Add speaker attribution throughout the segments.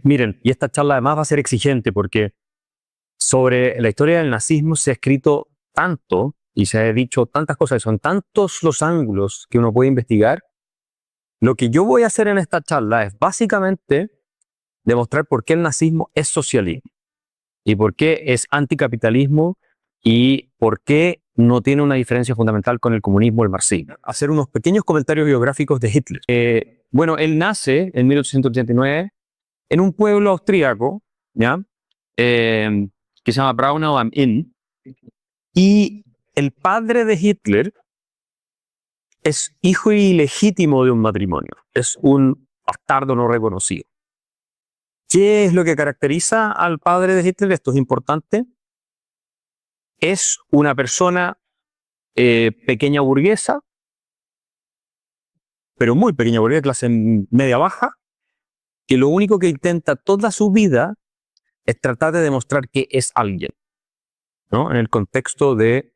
Speaker 1: Miren, y esta charla además va a ser exigente porque sobre la historia del nazismo se ha escrito tanto y se ha dicho tantas cosas, son tantos los ángulos que uno puede investigar. Lo que yo voy a hacer en esta charla es básicamente demostrar por qué el nazismo es socialismo y por qué es anticapitalismo y por qué no tiene una diferencia fundamental con el comunismo o el marxismo. Hacer unos pequeños comentarios biográficos de Hitler. Bueno, él nace en 1889 en un pueblo austríaco, ¿ya? Que se llama Braunau am Inn, y el padre de Hitler es hijo ilegítimo de un matrimonio, es un bastardo no reconocido. ¿Qué es lo que caracteriza al padre de Hitler? Esto es importante. Es una persona pequeña burguesa, pero muy pequeña burguesa, clase media baja, que lo único que intenta toda su vida es tratar de demostrar que es alguien, ¿no? En el contexto del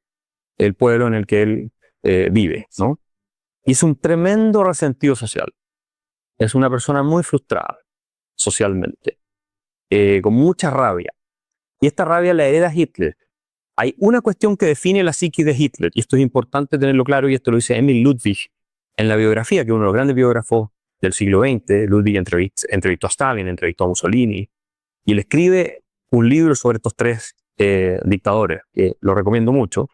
Speaker 1: pueblo en el que él vive, ¿no? Y es un tremendo resentido social. Es una persona muy frustrada socialmente, con mucha rabia. Y esta rabia la hereda Hitler. Hay una cuestión que define la psique de Hitler, y esto es importante tenerlo claro, y esto lo dice Emil Ludwig en la biografía, que es uno de los grandes biógrafos del siglo XX. Ludwig entrevistó a Stalin, entrevistó a Mussolini, y él escribe un libro sobre estos tres dictadores, que lo recomiendo mucho.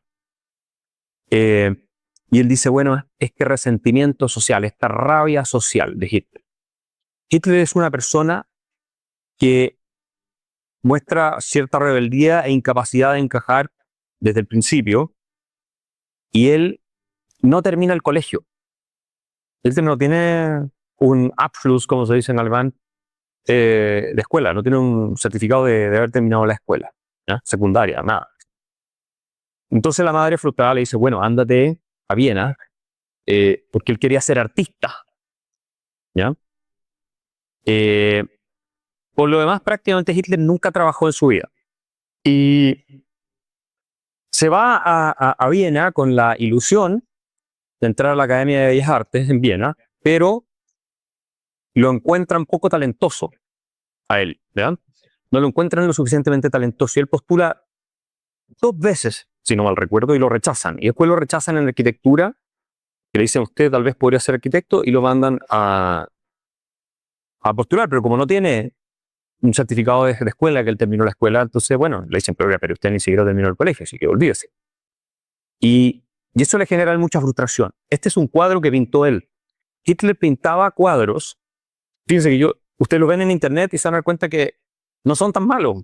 Speaker 1: Y él dice, bueno, es que resentimiento social, esta rabia social de Hitler. Hitler es una persona que muestra cierta rebeldía e incapacidad de encajar desde el principio, y él no termina el colegio. Él no tiene un Abschluss, como se dice en alemán, de escuela, no tiene un certificado de haber terminado la escuela, ¿ya? Secundaria, nada. Entonces la madre frustrada le dice, bueno, ándate a Viena, porque él quería ser artista, ¿ya? Por lo demás, prácticamente Hitler nunca trabajó en su vida. Y se va a Viena con la ilusión de entrar a la Academia de Bellas Artes en Viena, pero lo encuentran poco talentoso a él, ¿verdad? No lo encuentran lo suficientemente talentoso, y él postula 2 veces, si no mal recuerdo, y lo rechazan. Y después lo rechazan en arquitectura, que le dicen, usted tal vez podría ser arquitecto, y lo mandan a postular, pero como no tiene un certificado de escuela, que él terminó la escuela, entonces, bueno, le dicen, pero usted ni siquiera terminó el colegio, así que olvídese. Y eso le genera mucha frustración. Este es un cuadro que pintó él. Hitler pintaba cuadros, fíjense que ustedes lo ven en internet y se van a dar cuenta que no son tan malos.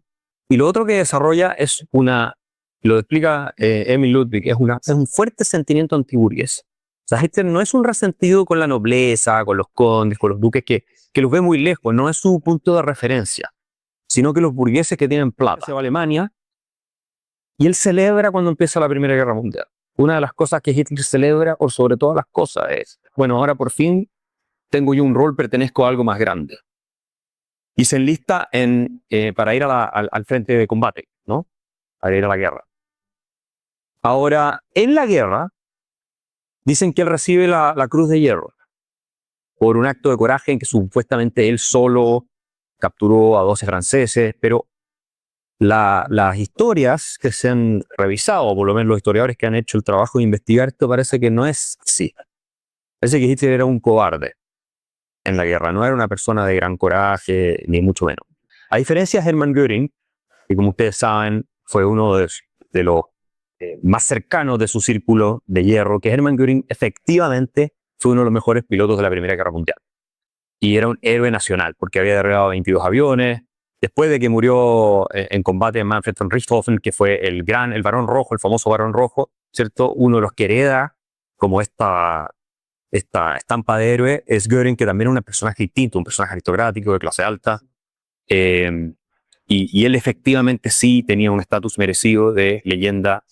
Speaker 1: Y lo otro que desarrolla es lo explica Emil Ludwig, es un fuerte sentimiento antiburgués. O sea, Hitler no es un resentido con la nobleza, con los condes, con los duques, que los ve muy lejos, no es su punto de referencia, sino que los burgueses que tienen plata. Se va a Alemania y él celebra cuando empieza la Primera Guerra Mundial. Una de las cosas que Hitler celebra, o sobre todas las cosas, es, bueno, ahora por fin tengo yo un rol, pertenezco a algo más grande. Y se enlista para ir al frente de combate, ¿no? Para ir a la guerra. Ahora, en la guerra, dicen que él recibe la Cruz de Hierro por un acto de coraje en que supuestamente él solo capturó a 12 franceses, pero las historias que se han revisado, o por lo menos los historiadores que han hecho el trabajo de investigar esto, parece que no es así. Parece que Hitler era un cobarde en la guerra, no era una persona de gran coraje, ni mucho menos. A diferencia de Hermann Göring, que como ustedes saben, fue uno de los más cercanos de su círculo de hierro, que Hermann Göring efectivamente fue uno de los mejores pilotos de la Primera Guerra Mundial. Y era un héroe nacional, porque había derribado 22 aviones. Después de que murió en combate Manfred von Richthofen, que fue el Barón Rojo, el famoso Barón Rojo, ¿cierto? Uno de los que hereda como esta estampa de héroe es Göring, que también era un personaje distinto, un personaje aristocrático de clase alta. Y él efectivamente sí tenía un estatus merecido de leyenda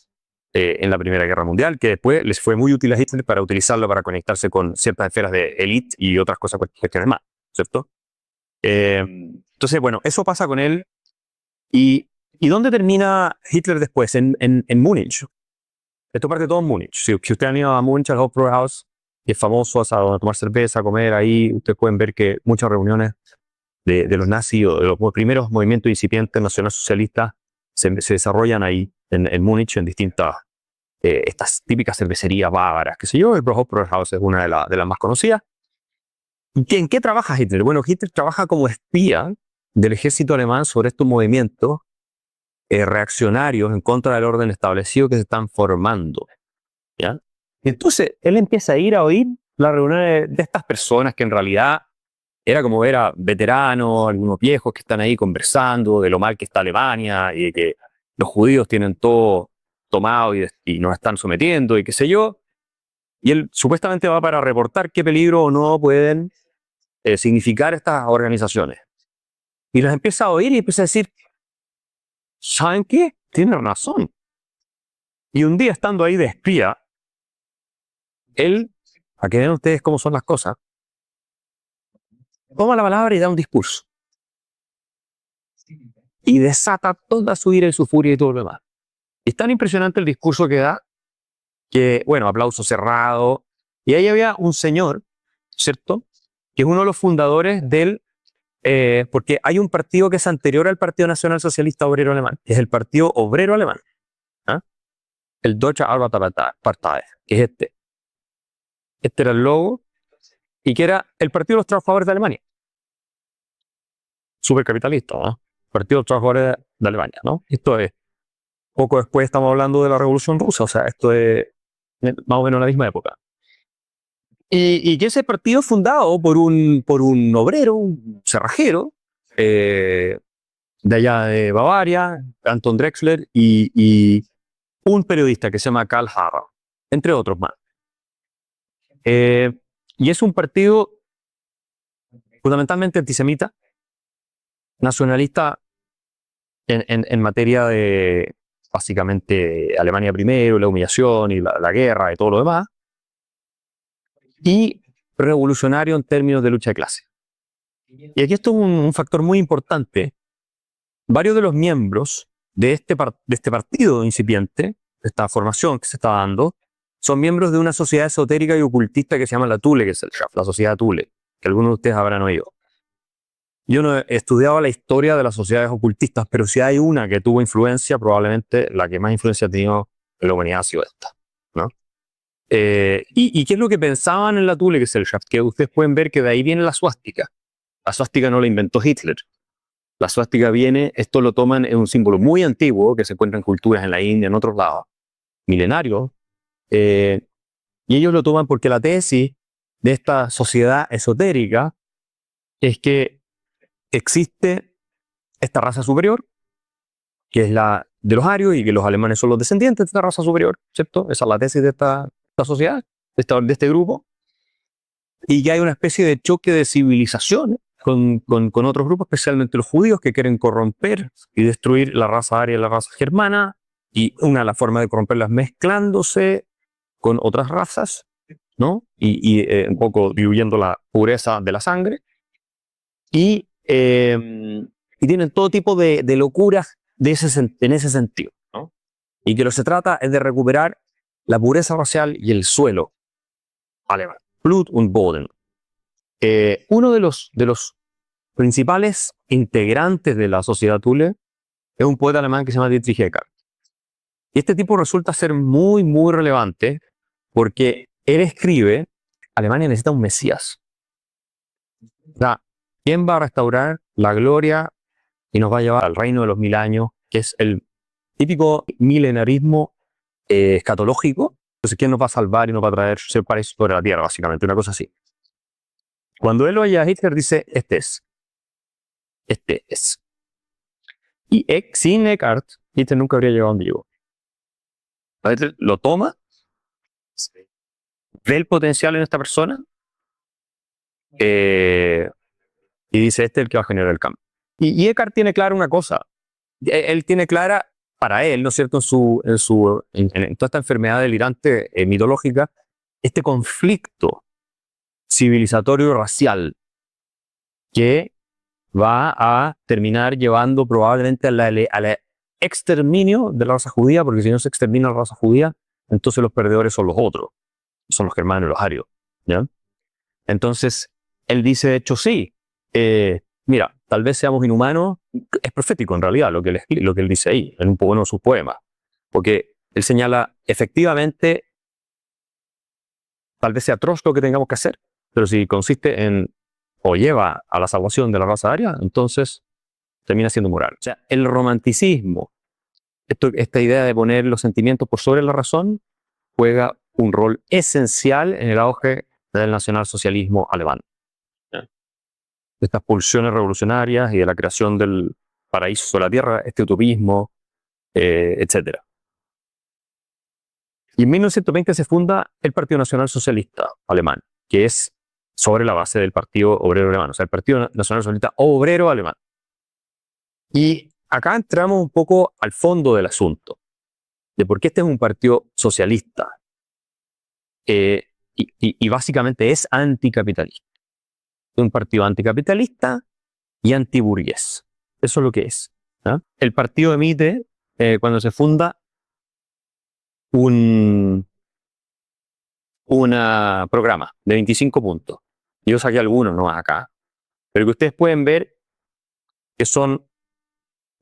Speaker 1: en la Primera Guerra Mundial, que después les fue muy útil a Hitler para utilizarlo para conectarse con ciertas esferas de élite y otras cuestiones más, ¿cierto? Entonces, bueno, eso pasa con él. ¿Y dónde termina Hitler después? En Múnich. Esto parte todo en Múnich. Si usted han ido a Múnich, al Hofbräuhaus, que es famoso, a tomar cerveza, a comer ahí, ustedes pueden ver que muchas reuniones de los nazis o de los primeros movimientos incipientes nacionalsocialistas se desarrollan ahí en Múnich, en distintas, estas típicas cervecerías bávaras, qué sé yo. El Brauhaus es una de las más conocidas. ¿En qué trabaja Hitler? Bueno, Hitler trabaja como espía del ejército alemán sobre estos movimientos reaccionarios en contra del orden establecido que se están formando, ¿ya? Y entonces él empieza a ir a oír las reuniones de estas personas que en realidad era como ver a veteranos, algunos viejos que están ahí conversando de lo mal que está Alemania y de que los judíos tienen todo tomado y nos están sometiendo y qué sé yo. Y él supuestamente va para reportar qué peligro o no pueden significar estas organizaciones. Y las empieza a oír y empieza a decir, ¿saben qué? Tienen razón. Y un día estando ahí de espía, él, para que vean ustedes cómo son las cosas, toma la palabra y da un discurso. Y desata toda su ira y su furia y todo lo demás. Es tan impresionante el discurso que da, que, bueno, aplauso cerrado. Y ahí había un señor, ¿cierto? Que es uno de los fundadores del, porque hay un partido que es anterior al Partido Nacional Socialista Obrero Alemán, que es el Partido Obrero Alemán, ¿ah? El Deutsche Arbeiterpartei, que es este. Este era el logo, y que era el Partido de los Trabajadores de Alemania. Supercapitalista, ¿no? Partido de los Trabajadores de Alemania, ¿no? Esto es, poco después estamos hablando de la Revolución Rusa, o sea, esto es más o menos la misma época. Y que ese partido fundado por un obrero, un cerrajero, de allá de Bavaria, Anton Drexler, y un periodista que se llama Karl Harrer, entre otros más. Y es un partido fundamentalmente antisemita, nacionalista en materia de, básicamente, Alemania primero, la humillación y la guerra y todo lo demás, y revolucionario en términos de lucha de clase. Y aquí esto es un factor muy importante. Varios de los miembros de este partido incipiente, de esta formación que se está dando, son miembros de una sociedad esotérica y ocultista que se llama la Thule-Gesellschaft, la sociedad Thule, que algunos de ustedes habrán oído. Yo no he estudiado la historia de las sociedades ocultistas, pero si hay una que tuvo influencia, probablemente la que más influencia ha tenido en la humanidad ha sido esta, ¿no? ¿Y qué es lo que pensaban en la Thule-Gesellschaft? Que ustedes pueden ver que de ahí viene la suástica. La suástica no la inventó Hitler. La suástica viene, esto lo toman, es un símbolo muy antiguo que se encuentra en culturas en la India, en otros lados, milenario, y ellos lo toman porque la tesis de esta sociedad esotérica es que existe esta raza superior, que es la de los arios, y que los alemanes son los descendientes de esta raza superior, ¿cierto? Esa es la tesis de esta sociedad, de este grupo, y que hay una especie de choque de civilizaciones con otros grupos, especialmente los judíos, que quieren corromper y destruir la raza aria y la raza germana, y una de las formas de corromperlas mezclándose con otras razas, ¿no? Y un poco diluyendo la pureza de la sangre, y tienen todo tipo de locuras en ese sentido, ¿no? Y que lo que se trata es de recuperar la pureza racial y el suelo alemán. Blut und Boden. Uno de los principales integrantes de la sociedad Thule es un poeta alemán que se llama Dietrich Eckart. Y este tipo resulta ser muy, muy relevante porque él escribe: Alemania necesita un Mesías. O sea, ¿quién va a restaurar la gloria y nos va a llevar al reino de los 1000 años, que es el típico milenarismo escatológico? Entonces, ¿quién nos va a salvar y nos va a traer ser paraíso sobre la tierra, básicamente? Una cosa así. Cuando él oye a Hitler, dice: este es. Este es. Y sin Eckart, Hitler nunca habría llegado donde llegó. Hitler lo toma, ve el potencial en esta persona, y dice: este es el que va a generar el cambio. Y Eckart tiene clara una cosa. Él tiene clara, para él, ¿no es cierto?, en toda esta enfermedad delirante mitológica, este conflicto civilizatorio racial que va a terminar llevando probablemente al exterminio de la raza judía, porque si no se extermina la raza judía, entonces los perdedores son los otros, son los germanos y los arios, ¿ya? Entonces, él dice, de hecho, sí, mira, tal vez seamos inhumanos, es profético en realidad lo que él dice ahí, en uno de sus poemas. Porque él señala, efectivamente, tal vez sea atroz lo que tengamos que hacer, pero si consiste en o lleva a la salvación de la raza aria, entonces termina siendo moral. O sea, el romanticismo, esta idea de poner los sentimientos por sobre la razón, juega un rol esencial en el auge del nacionalsocialismo alemán. De estas pulsiones revolucionarias y de la creación del paraíso sobre la tierra, este utopismo, etc. Y en 1920 se funda el Partido Nacional Socialista Alemán, que es sobre la base del Partido Obrero Alemán, o sea, el Partido Nacional Socialista Obrero Alemán. Y acá entramos un poco al fondo del asunto, de por qué este es un partido socialista. Y básicamente es anticapitalista. Es un partido anticapitalista y antiburgués. Eso es lo que es. ¿Ah? El partido emite, cuando se funda, un programa de 25 puntos. Yo saqué algunos nomás acá, pero que ustedes pueden ver que son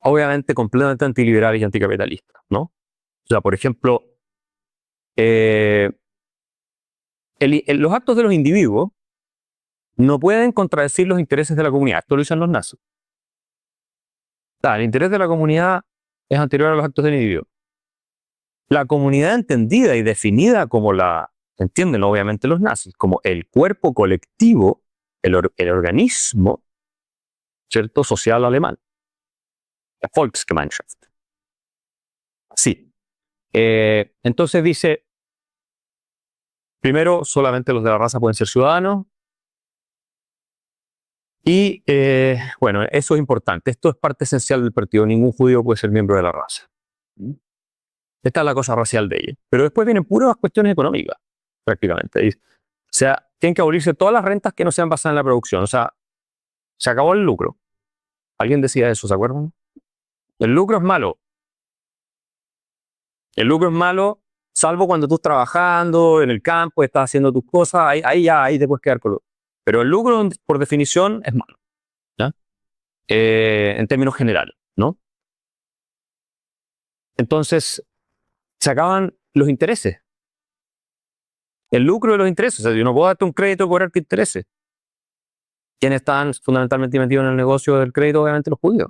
Speaker 1: obviamente completamente antiliberales y anticapitalistas, ¿no? O sea, por ejemplo, los actos de los individuos no pueden contradecir los intereses de la comunidad. Esto lo dicen los nazis. El interés de la comunidad es anterior a los actos del individuo. La comunidad entendida y definida como la entienden obviamente los nazis, como el cuerpo colectivo, el organismo, ¿cierto?, social alemán. La Volksgemeinschaft. Sí. Entonces dice, primero, solamente los de la raza pueden ser ciudadanos. Y bueno, eso es importante. Esto es parte esencial del partido. Ningún judío puede ser miembro de la raza. Esta es la cosa racial de ellos. Pero después vienen puras cuestiones económicas, prácticamente. O sea, tienen que abolirse todas las rentas que no sean basadas en la producción. O sea, se acabó el lucro. Alguien decía eso, ¿se acuerdan? El lucro es malo. El lucro es malo, salvo cuando tú estás trabajando en el campo, estás haciendo tus cosas, ahí te puedes quedar con lucro. Pero el lucro, por definición, es malo, ¿ya? En términos generales, ¿no? Entonces, se acaban los intereses. El lucro de los intereses. O sea, yo no puedo darte un crédito y cobrarte intereses. ¿Quiénes están fundamentalmente metidos en el negocio del crédito? Obviamente los judíos.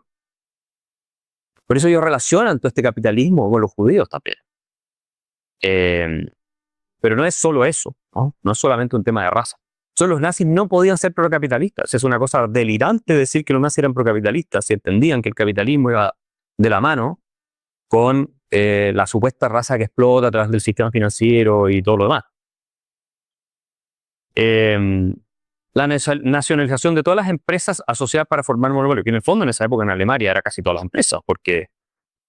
Speaker 1: Por eso ellos relacionan todo este capitalismo con los judíos también. Pero no es solo eso, ¿no? No es solamente un tema de raza. Solo los nazis no podían ser procapitalistas. Es una cosa delirante decir que los nazis eran procapitalistas si entendían que el capitalismo iba de la mano con la supuesta raza que explota a través del sistema financiero y todo lo demás. La nacionalización de todas las empresas asociadas para formar monopolio, que en el fondo en esa época en Alemania era casi todas las empresas, porque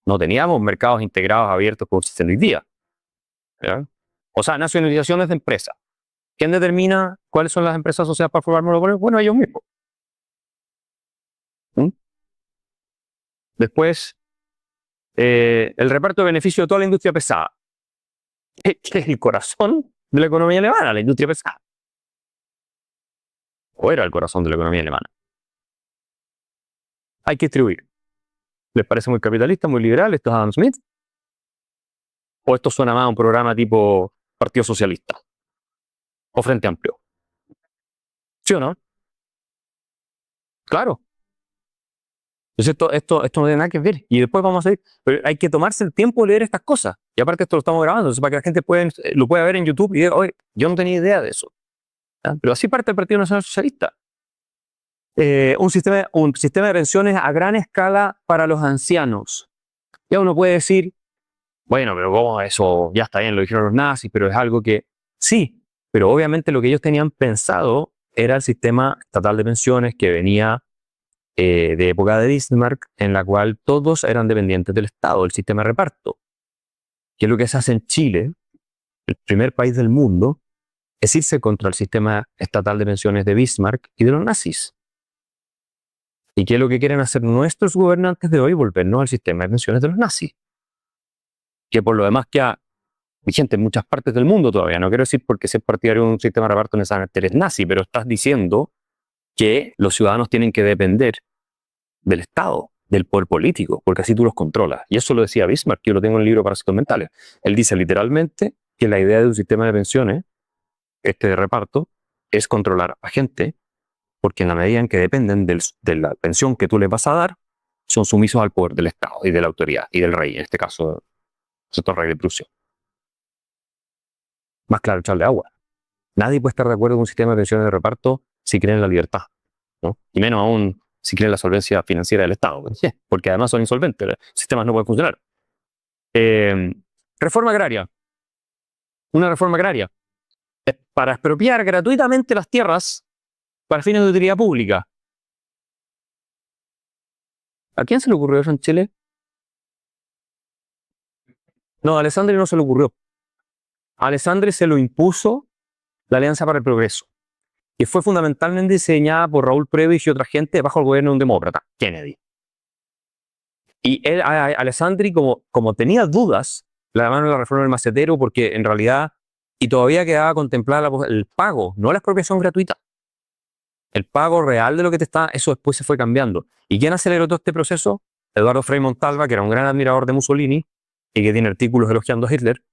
Speaker 1: no teníamos mercados integrados abiertos como existen hoy día. ¿Ya? O sea, nacionalizaciones de empresas. ¿Quién determina cuáles son las empresas asociadas para formar monopolio? Bueno, ellos mismos. Después, el reparto de beneficio de toda la industria pesada, que es el corazón de la economía alemana, la industria pesada. O era el corazón de la economía alemana. Hay que distribuir. ¿Les parece muy capitalista, muy liberal? ¿Esto es Adam Smith? ¿O esto suena más a un programa tipo Partido Socialista? ¿O Frente Amplio? ¿Sí o no? Claro. Entonces esto no tiene nada que ver. Y después vamos a ir. Pero hay que tomarse el tiempo de leer estas cosas. Y aparte esto lo estamos grabando, entonces para que la gente lo pueda ver en YouTube y diga, oye, yo no tenía idea de eso. ¿Ya? Pero así parte el Partido Nacional Socialista. Un sistema de pensiones a gran escala para los ancianos. Ya uno puede decir, bueno, pero ¿cómo eso? Ya está bien, lo dijeron los nazis, pero es algo que sí, pero obviamente lo que ellos tenían pensado era el sistema estatal de pensiones que venía de época de Bismarck, en la cual todos eran dependientes del Estado, del sistema de reparto. Que es lo que se hace en Chile, el primer país del mundo, es irse contra el sistema estatal de pensiones de Bismarck y de los nazis. ¿Y qué es lo que quieren hacer nuestros gobernantes de hoy? Volvernos al sistema de pensiones de los nazis. Que por lo demás queda vigente en muchas partes del mundo todavía. No quiero decir porque ser partidario de un sistema de reparto necesariamente eres nazi, pero estás diciendo que los ciudadanos tienen que depender del Estado, del poder político, porque así tú los controlas. Y eso lo decía Bismarck, que yo lo tengo en el libro Parásitos Mentales. Él dice literalmente que la idea de un sistema de pensiones, de reparto, es controlar a gente, porque en la medida en que dependen de la pensión que tú les vas a dar, son sumisos al poder del Estado y de la autoridad, y del rey, en este caso, el sector rey de Prusia. Más claro, echarle agua. Nadie puede estar de acuerdo con un sistema de pensiones de reparto si cree en la libertad, ¿no? Y menos aún si cree en la solvencia financiera del Estado, porque además son insolventes, los sistemas no pueden funcionar. Reforma agraria. Una reforma agraria para expropiar gratuitamente las tierras para fines de utilidad pública. ¿A quién se le ocurrió eso en Chile? No, a Alessandri no se le ocurrió. A Alessandri se lo impuso la Alianza para el Progreso, que fue fundamentalmente diseñada por Raúl Prebisch y otra gente bajo el gobierno de un demócrata, Kennedy. Y él, Alessandri, como tenía dudas, la mano de la reforma del macetero, porque en realidad, y todavía quedaba contemplada el pago, no la expropiación gratuita. El pago real de lo que te está, eso después se fue cambiando. ¿Y quién aceleró todo este proceso? Eduardo Frei Montalva, que era un gran admirador de Mussolini y que tiene artículos elogiando a Hitler.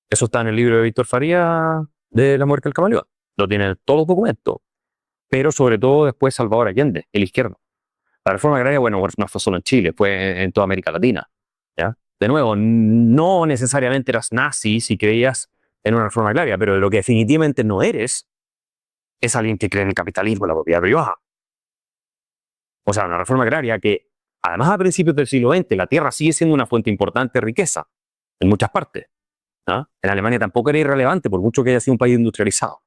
Speaker 1: Eso está en el libro de Víctor Faría de La muerte del camaleón. Lo tienen todos los documentos. Pero sobre todo después Salvador Allende, el izquierdo. La reforma agraria, bueno, no fue solo en Chile, fue en toda América Latina. ¿Ya? De nuevo, no necesariamente eras nazi si creías en una reforma agraria, pero lo que definitivamente no eres es alguien que cree en el capitalismo, la propiedad privada. O sea, una reforma agraria que, además a principios del siglo XX, la tierra sigue siendo una fuente importante de riqueza en muchas partes. ¿No? En Alemania tampoco era irrelevante, por mucho que haya sido un país industrializado.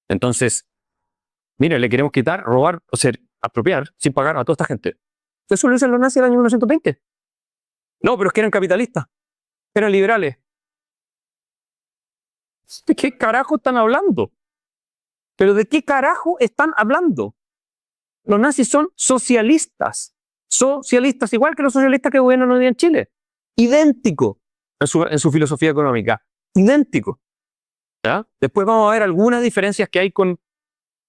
Speaker 1: Entonces, mire, le queremos quitar, robar, o sea, apropiar sin pagar a toda esta gente. Eso lo dicen los nazis en el año 1920. No, pero es que eran capitalistas, eran liberales. ¿De qué carajo están hablando? ¿Pero de qué carajo están hablando? Los nazis son socialistas. Socialistas, igual que los socialistas que gobiernan hoy día en Chile. Idéntico en su filosofía económica. Idéntico. ¿Ya? Después vamos a ver algunas diferencias que hay con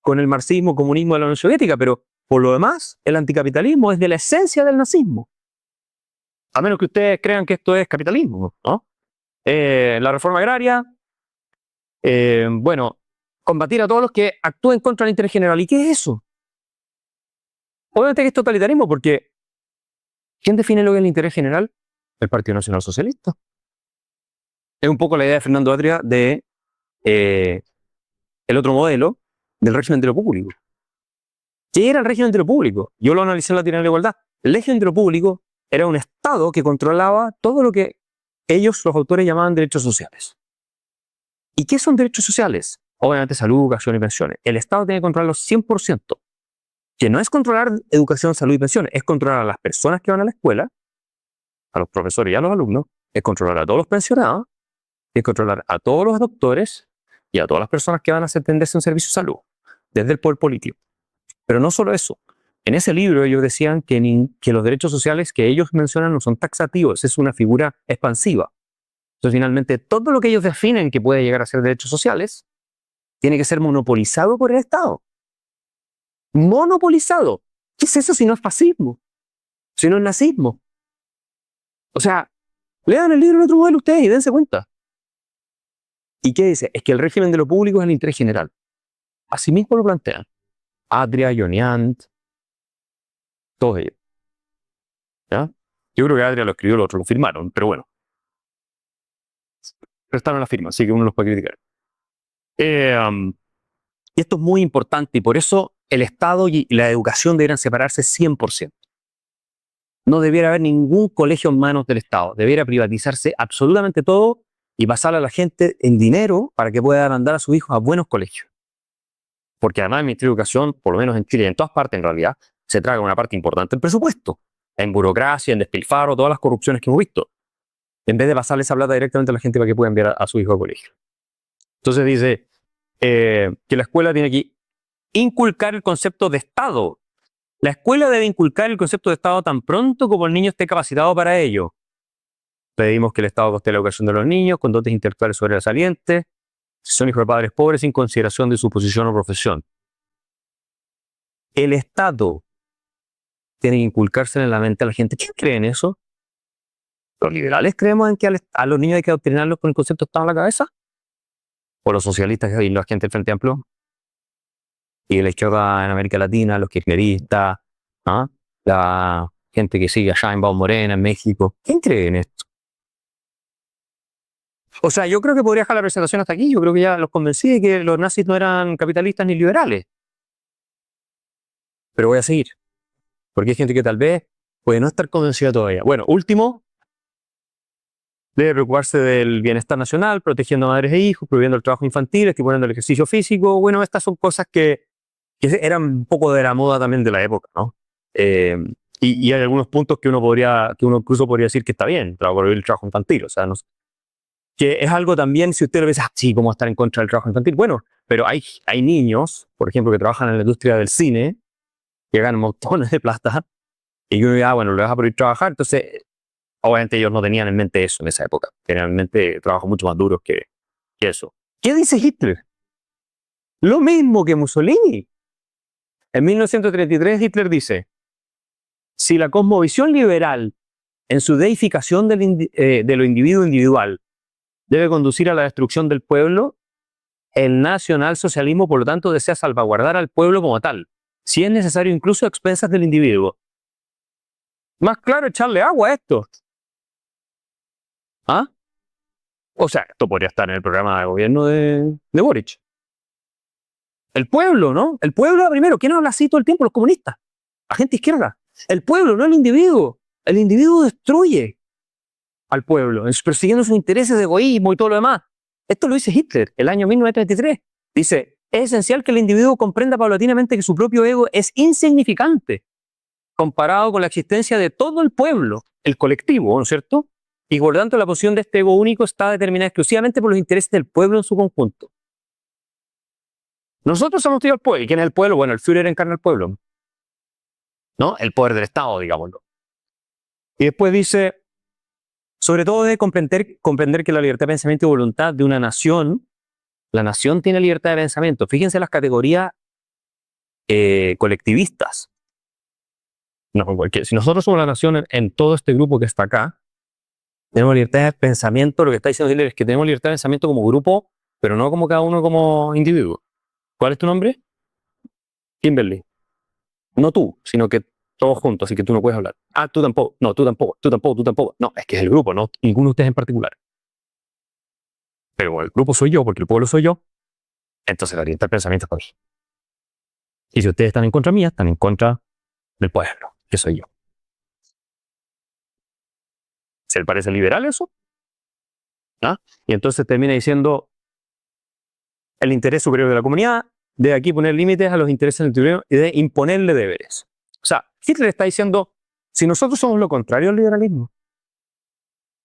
Speaker 1: el marxismo, comunismo de la Unión Soviética, pero por lo demás, el anticapitalismo es de la esencia del nazismo. A menos que ustedes crean que esto es capitalismo, ¿no? La reforma agraria, bueno, combatir a todos los que actúen contra el interés general. ¿Y qué es eso? Obviamente que es totalitarismo, porque ¿quién define lo que es el interés general? El Partido Nacional Socialista. Es un poco la idea de Fernando Atria de el otro modelo del régimen de lo público. ¿Qué era el régimen de lo público? Yo lo analicé en la teoría de la igualdad. El régimen de lo público era un Estado que controlaba todo lo que ellos, los autores, llamaban derechos sociales. ¿Y qué son derechos sociales? Obviamente salud, educación y pensiones. El Estado tiene que controlarlos 100%. Que no es controlar educación, salud y pensiones, es controlar a las personas que van a la escuela, a los profesores y a los alumnos, es controlar a todos los pensionados, es controlar a todos los doctores y a todas las personas que van a atenderse en servicio de salud, desde el poder político. Pero no solo eso. En ese libro ellos decían que los derechos sociales que ellos mencionan no son taxativos, es una figura expansiva. Entonces, finalmente, todo lo que ellos definen que puede llegar a ser derechos sociales tiene que ser monopolizado por el Estado. Monopolizado. ¿Qué es eso si no es fascismo? Si no es nazismo. O sea, lean el libro en otro modelo ustedes y dense cuenta. ¿Y qué dice? Es que el régimen de lo público es el interés general. Así mismo lo plantean. Atria, Joniant, todos ellos. ¿Ya? Yo creo que Adria lo escribió, los otros lo firmaron, pero bueno. Prestaron la firma, así que uno los puede criticar. Y esto es muy importante y por eso el Estado y la educación deberían separarse 100%. No debiera haber ningún colegio en manos del Estado. Debiera privatizarse absolutamente todo y pasarle a la gente el dinero para que pueda mandar a sus hijos a buenos colegios. Porque además el Ministerio de Educación, por lo menos en Chile y en todas partes en realidad, se traga una parte importante del presupuesto. En burocracia, en despilfarro, todas las corrupciones que hemos visto. En vez de pasarle esa plata directamente a la gente para que pueda enviar a su hijo al colegio. Entonces dice que la escuela tiene que inculcar el concepto de Estado. La escuela debe inculcar el concepto de Estado tan pronto como el niño esté capacitado para ello. Pedimos que el Estado coste la educación de los niños con dotes intelectuales sobresalientes, si son hijos de padres pobres, sin consideración de su posición o profesión. el Estado tiene que inculcarse en la mente a la gente. ¿Quién cree en eso? ¿Los liberales creemos en que a los niños hay que adoctrinarlos con el concepto de Estado en la cabeza? ¿O los socialistas y la gente del Frente Amplio? Y la izquierda en América Latina, los kirchneristas, ¿ah? La gente que sigue allá en Bau Morena, en México. ¿Quién cree en esto? O sea, yo creo que podría dejar la presentación hasta aquí. Yo creo que ya los convencí de que los nazis no eran capitalistas ni liberales. Pero voy a seguir. Porque hay gente que tal vez puede no estar convencida todavía. Bueno, último, debe preocuparse del bienestar nacional, protegiendo a madres e hijos, prohibiendo el trabajo infantil, estimulando el ejercicio físico. Bueno, estas son cosas que eran un poco de la moda también de la época, ¿no? Y hay algunos puntos que uno incluso podría decir que está bien, prohibir el trabajo infantil. O sea, no, que es algo también, si usted lo ve, sí, ¿cómo estar en contra del trabajo infantil? Bueno, pero hay niños, por ejemplo, que trabajan en la industria del cine, que ganan montones de plata, y uno dice, bueno, le vas a prohibir trabajar. Entonces, obviamente ellos no tenían en mente eso en esa época. Tenían en mente trabajos mucho más duros que eso. ¿Qué dice Hitler? Lo mismo que Mussolini. En 1933 Hitler dice, si la cosmovisión liberal en su deificación de lo individuo individual debe conducir a la destrucción del pueblo, el nacionalsocialismo, por lo tanto, desea salvaguardar al pueblo como tal, si es necesario incluso a expensas del individuo. Más claro, echarle agua a esto. ¿Ah? O sea, esto podría estar en el programa de gobierno de Boric. El pueblo, ¿no? El pueblo primero. ¿Quién habla así todo el tiempo? Los comunistas. La gente izquierda. El pueblo, no el individuo. El individuo destruye al pueblo, persiguiendo sus intereses de egoísmo y todo lo demás. Esto lo dice Hitler, el año 1933. Dice, es esencial que el individuo comprenda paulatinamente que su propio ego es insignificante comparado con la existencia de todo el pueblo, el colectivo, ¿no es cierto? Y por tanto la posición de este ego único está determinada exclusivamente por los intereses del pueblo en su conjunto. Nosotros somos tío al pueblo. ¿Y quién es el pueblo? Bueno, el Führer encarna el pueblo, ¿no? El poder del Estado, digámoslo. Y después dice, sobre todo debe comprender que la libertad de pensamiento y voluntad de una nación, la nación tiene libertad de pensamiento. Fíjense las categorías colectivistas. No, porque si nosotros somos la nación en todo este grupo que está acá, tenemos libertad de pensamiento. Lo que está diciendo Hitler es que tenemos libertad de pensamiento como grupo, pero no como cada uno como individuo. ¿Cuál es tu nombre? Kimberly. No tú, sino que todos juntos, así que tú no puedes hablar. Ah, tú tampoco. No, tú tampoco, tú tampoco, tú tampoco. No, es que es el grupo, no ninguno de ustedes en particular. Pero el grupo soy yo, porque el pueblo soy yo, entonces la libertad de pensamiento es para mí. Y si ustedes están en contra mía, están en contra del pueblo, que soy yo. ¿Se le parece liberal eso? ¿Ah? Y entonces termina diciendo, el interés superior de la comunidad debe aquí poner límites a los intereses del individuo y de imponerle deberes. O sea, Hitler está diciendo, si nosotros somos lo contrario al liberalismo,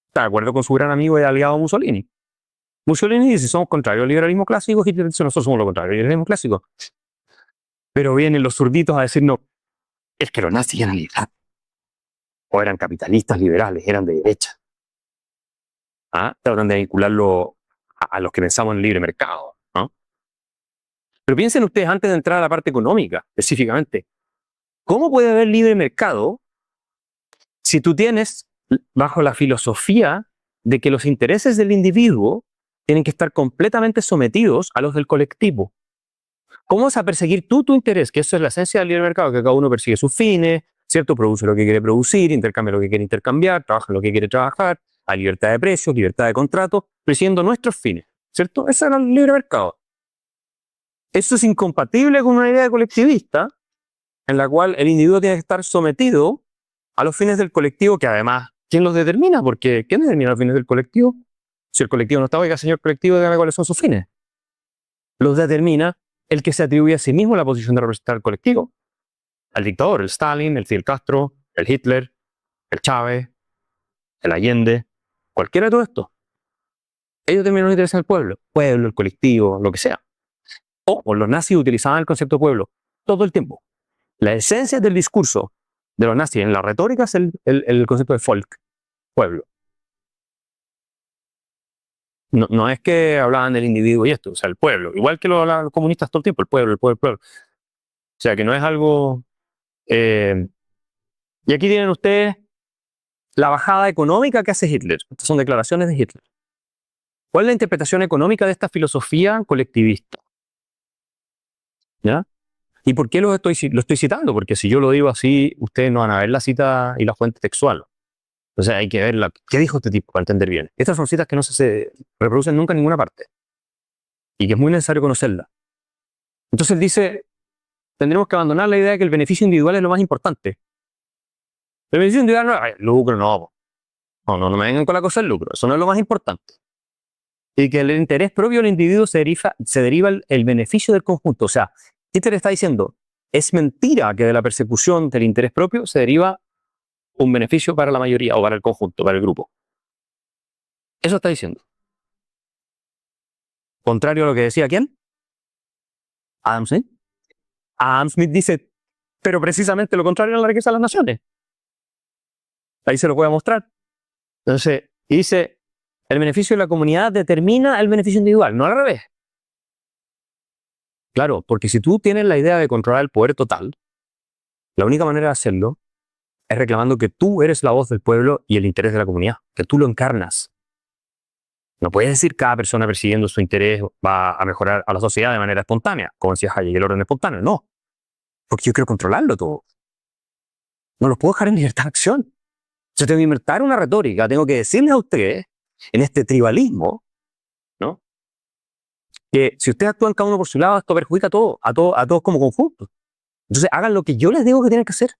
Speaker 1: está de acuerdo con su gran amigo y aliado Mussolini. Mussolini dice, somos contrarios al liberalismo clásico, Hitler dice, nosotros somos lo contrario al liberalismo clásico. Pero vienen los zurditos a decir, no, es que los nazis eran liberales, o eran capitalistas liberales, eran de derecha. ¿Ah? Tratan de vincularlo a los que pensamos en el libre mercado, ¿no? Pero piensen ustedes antes de entrar a la parte económica, específicamente, ¿cómo puede haber libre mercado si tú tienes bajo la filosofía de que los intereses del individuo tienen que estar completamente sometidos a los del colectivo? ¿Cómo vas a perseguir tú tu interés? Que eso es la esencia del libre mercado, que cada uno persigue sus fines, ¿cierto? Produce lo que quiere producir, intercambia lo que quiere intercambiar, trabaja lo que quiere trabajar, hay libertad de precios, libertad de contrato, persiguiendo nuestros fines, ¿cierto? Ese era el libre mercado. Eso es incompatible con una idea colectivista en la cual el individuo tiene que estar sometido a los fines del colectivo, que además, ¿quién los determina? Porque ¿quién determina los fines del colectivo? Si el colectivo no está, oiga, señor colectivo, dígame cuáles son sus fines. Los determina el que se atribuye a sí mismo la posición de representar al colectivo. Al dictador, el Stalin, el Fidel Castro, el Hitler, el Chávez, el Allende, cualquiera de todo esto. Ellos determinan los intereses del pueblo, el colectivo, lo que sea. O los nazis utilizaban el concepto de pueblo todo el tiempo. La esencia del discurso de los nazis en la retórica es el concepto de Volk, pueblo. No es que hablaban del individuo y esto, o sea, el pueblo. Igual que lo hablaban los comunistas todo el tiempo, el pueblo, el pueblo, el pueblo. sea, que no es algo... y aquí tienen ustedes la bajada económica que hace Hitler. Estas son declaraciones de Hitler. ¿Cuál es la interpretación económica de esta filosofía colectivista? ¿Ya? ¿Y por qué lo estoy citando? Porque si yo lo digo así, ustedes no van a ver la cita y la fuente textual. Entonces hay que ver qué dijo este tipo para entender bien. Estas son citas que no se reproducen nunca en ninguna parte y que es muy necesario conocerlas. Entonces dice, tendremos que abandonar la idea de que el beneficio individual es lo más importante. El beneficio individual no es el lucro, no. No me vengan con la cosa del lucro, eso no es lo más importante. Y que el interés propio del individuo se deriva el beneficio del conjunto. O sea, Hitler está diciendo, es mentira que de la persecución del interés propio se deriva un beneficio para la mayoría o para el conjunto, para el grupo. Eso está diciendo. Contrario a lo que decía ¿quién? Adam Smith. Adam Smith dice, pero precisamente lo contrario a la riqueza de las naciones. Ahí se lo voy a mostrar. Entonces, dice, el beneficio de la comunidad determina el beneficio individual, no al revés. Claro, porque si tú tienes la idea de controlar el poder total, la única manera de hacerlo es reclamando que tú eres la voz del pueblo y el interés de la comunidad, que tú lo encarnas. No puedes decir que cada persona persiguiendo su interés va a mejorar a la sociedad de manera espontánea, como decía Hayek, el orden espontáneo. No, porque yo quiero controlarlo todo. No los puedo dejar en libertad de acción. Yo tengo que inventar una retórica, tengo que decirles a ustedes, en este tribalismo, ¿no?, que si ustedes actúan cada uno por su lado, esto perjudica a todos como conjunto. Entonces hagan lo que yo les digo que tienen que hacer.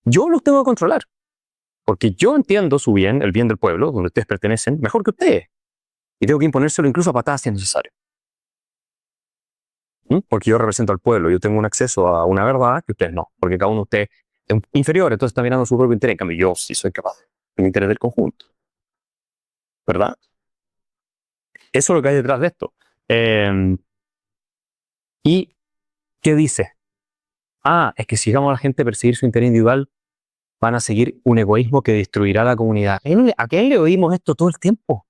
Speaker 1: Yo los tengo que controlar. Porque yo entiendo su bien, el bien del pueblo, donde ustedes pertenecen, mejor que ustedes. Y tengo que imponérselo incluso a patadas si es necesario. Porque yo represento al pueblo, yo tengo un acceso a una verdad que ustedes no. Porque cada uno de ustedes es inferior, entonces está mirando su propio interés. En cambio, yo sí soy capaz del interés del conjunto. ¿Verdad? Eso es lo que hay detrás de esto. ¿Y qué dice? Es que si dejamos a la gente perseguir su interés individual, van a seguir un egoísmo que destruirá la comunidad. ¿A quién le oímos esto todo el tiempo?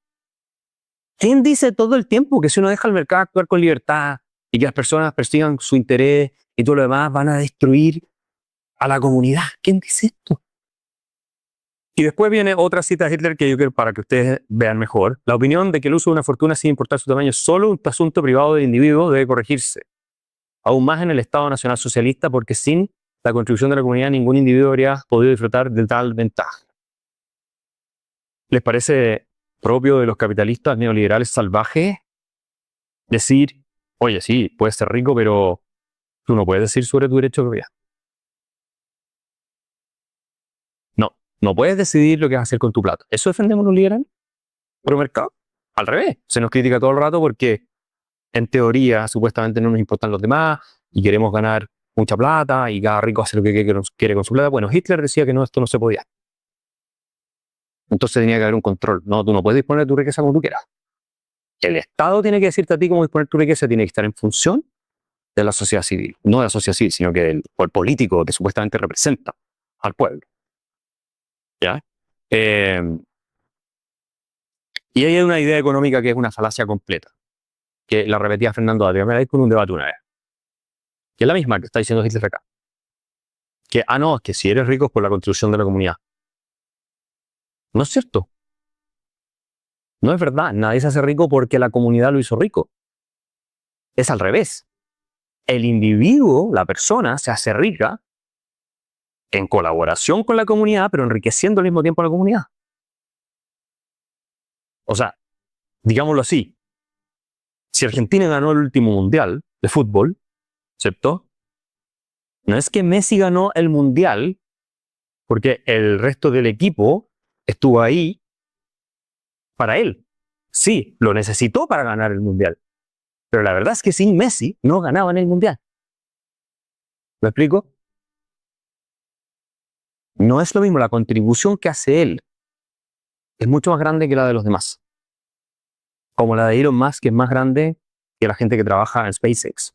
Speaker 1: ¿Quién dice todo el tiempo que si uno deja al mercado actuar con libertad y que las personas persigan su interés y todo lo demás van a destruir a la comunidad? ¿Quién dice esto? Y después viene otra cita de Hitler que yo quiero para que ustedes vean mejor. La opinión de que el uso de una fortuna sin importar su tamaño es solo un asunto privado del individuo debe corregirse. Aún más en el Estado Nacional Socialista, porque sin la contribución de la comunidad ningún individuo habría podido disfrutar de tal ventaja. ¿Les parece propio de los capitalistas neoliberales salvajes decir, oye, sí, puedes ser rico, pero tú no puedes decir sobre tu derecho de propiedad? No puedes decidir lo que vas a hacer con tu plata. ¿Eso defendemos los liberales? ¿Pro mercado? Al revés, se nos critica todo el rato porque en teoría supuestamente no nos importan los demás y queremos ganar mucha plata y cada rico hace lo que quiere con su plata. Bueno, Hitler decía que no, esto no se podía. Entonces tenía que haber un control. No, tú no puedes disponer de tu riqueza como tú quieras. El Estado tiene que decirte a ti cómo disponer tu riqueza, tiene que estar en función de la sociedad civil. No de la sociedad civil, sino que del político que supuestamente representa al pueblo. ¿Ya? Y ahí hay una idea económica que es una falacia completa, que la repetía Fernando Adrià con un debate una vez. Que es la misma que está diciendo Hitler acá. Que, no, es que si eres rico es por la contribución de la comunidad. No es cierto. No es verdad. Nadie se hace rico porque la comunidad lo hizo rico. Es al revés. El individuo, la persona, se hace rica en colaboración con la comunidad, pero enriqueciendo al mismo tiempo a la comunidad. O sea, digámoslo así. Si Argentina ganó el último mundial de fútbol, ¿cierto? No es que Messi ganó el mundial porque el resto del equipo estuvo ahí para él. Sí, lo necesitó para ganar el mundial. Pero la verdad es que sin Messi no ganaban el mundial. ¿Me explico? No es lo mismo, la contribución que hace él es mucho más grande que la de los demás. Como la de Elon Musk, que es más grande que la gente que trabaja en SpaceX.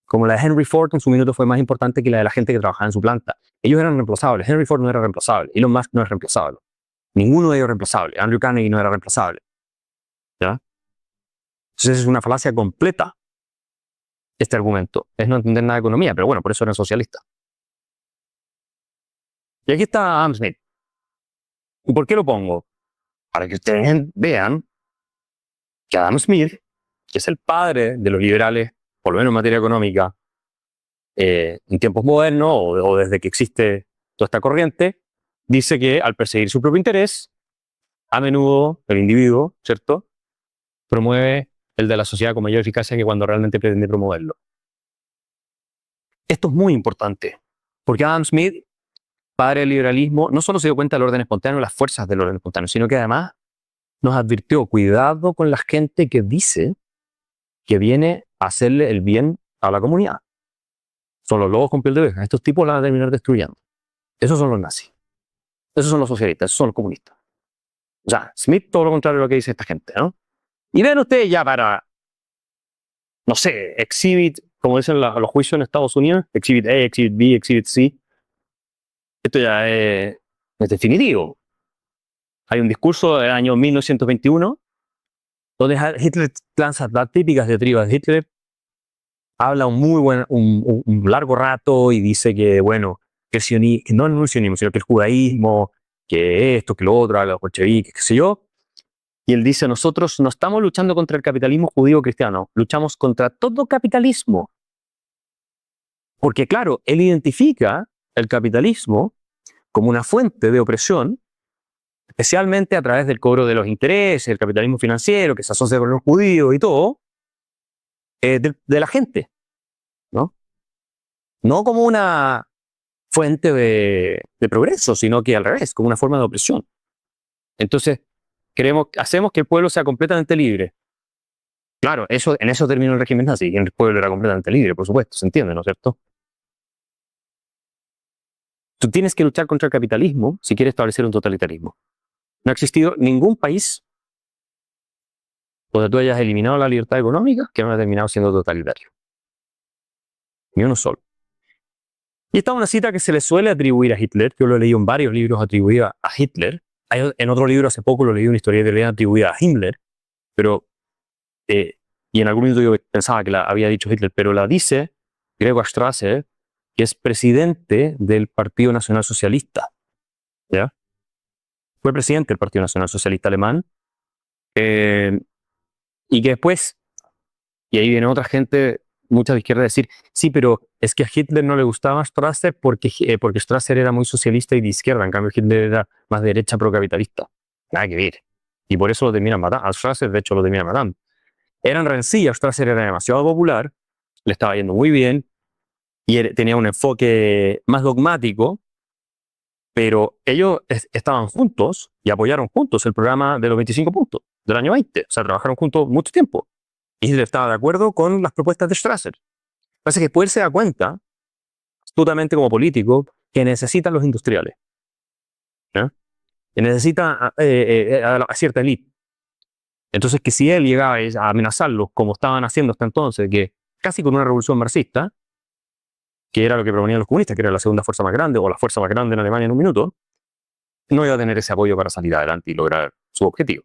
Speaker 1: Como la de Henry Ford en su minuto fue más importante que la de la gente que trabajaba en su planta. Ellos eran reemplazables. Henry Ford no era reemplazable. Elon Musk no es reemplazable. Ninguno de ellos es reemplazable. Andrew Carnegie no era reemplazable. ¿Ya? Entonces es una falacia completa. este argumento. Es no entender nada de economía, pero bueno, por eso eran socialistas. Y aquí está Adam Smith. ¿Y por qué lo pongo? Para que ustedes vean que Adam Smith, que es el padre de los liberales, por lo menos en materia económica, en tiempos modernos o desde que existe toda esta corriente, dice que al perseguir su propio interés, a menudo el individuo, ¿cierto?, promueve el de la sociedad con mayor eficacia que cuando realmente pretende promoverlo. Esto es muy importante, porque Adam Smith, padre del liberalismo, no solo se dio cuenta del orden espontáneo, las fuerzas del orden espontáneo, sino que además nos advirtió, cuidado con la gente que dice que viene a hacerle el bien a la comunidad. Son los lobos con piel de oveja. Estos tipos la van a terminar destruyendo. Esos son los nazis. Esos son los socialistas. Esos son los comunistas. O sea, Smith, todo lo contrario de lo que dice esta gente, ¿no? Y ven ustedes ya para, no sé, exhibit, como dicen los juicios en Estados Unidos, exhibit A, exhibit B, exhibit C. Esto ya es definitivo. Hay un discurso del año 1921 donde Hitler lanza las típicas diatribas de Hitler, habla un largo rato y dice que, bueno, que no el sionismo, sino que el judaísmo, que esto, que lo otro, los bolcheviques, qué sé yo. Y él dice, nosotros no estamos luchando contra el capitalismo judío cristiano, luchamos contra todo capitalismo. Porque claro, él identifica el capitalismo como una fuente de opresión, especialmente a través del cobro de los intereses, el capitalismo financiero que se asocia con los judíos y todo, de la gente, ¿no? No como una fuente de progreso, sino que al revés, como una forma de opresión. Entonces, hacemos que el pueblo sea completamente libre. Claro, en eso terminó el régimen nazi, y el pueblo era completamente libre, por supuesto, se entiende, ¿no es cierto? Tú tienes que luchar contra el capitalismo si quieres establecer un totalitarismo. No ha existido ningún país donde tú hayas eliminado la libertad económica que no haya terminado siendo totalitario. Ni uno solo. Y esta es una cita que se le suele atribuir a Hitler. Yo lo he leído en varios libros atribuida a Hitler. En otro libro hace poco lo leí, una historia de realidad atribuida a Himmler, pero, y en algún momento yo pensaba que la había dicho Hitler, pero la dice Gregor Strasser, que es presidente del Partido Nacional Socialista. ¿Ya? Fue presidente del Partido Nacional Socialista Alemán, y que después, y ahí viene otra gente, mucha de izquierda, a decir, sí, pero es que a Hitler no le gustaba Strasser porque Strasser era muy socialista y de izquierda, en cambio Hitler era más de derecha procapitalista. Nada que ver. Y por eso lo terminan matando. A Strasser, de hecho, lo terminan matando. Eran rencillas, Strasser era demasiado popular, le estaba yendo muy bien, y tenía un enfoque más dogmático, pero ellos estaban juntos y apoyaron juntos el programa de los 25 puntos del año 20. O sea, trabajaron juntos mucho tiempo. Y Hitler estaba de acuerdo con las propuestas de Strasser. Pasa que después él se da cuenta, astutamente como político, que necesitan los industriales. ¿Ya? Que necesita a cierta élite. Entonces, que si él llegaba a amenazarlos, como estaban haciendo hasta entonces, que casi con una revolución marxista, que era lo que proponían los comunistas, que era la segunda fuerza más grande o la fuerza más grande en Alemania en un minuto, no iba a tener ese apoyo para salir adelante y lograr su objetivo.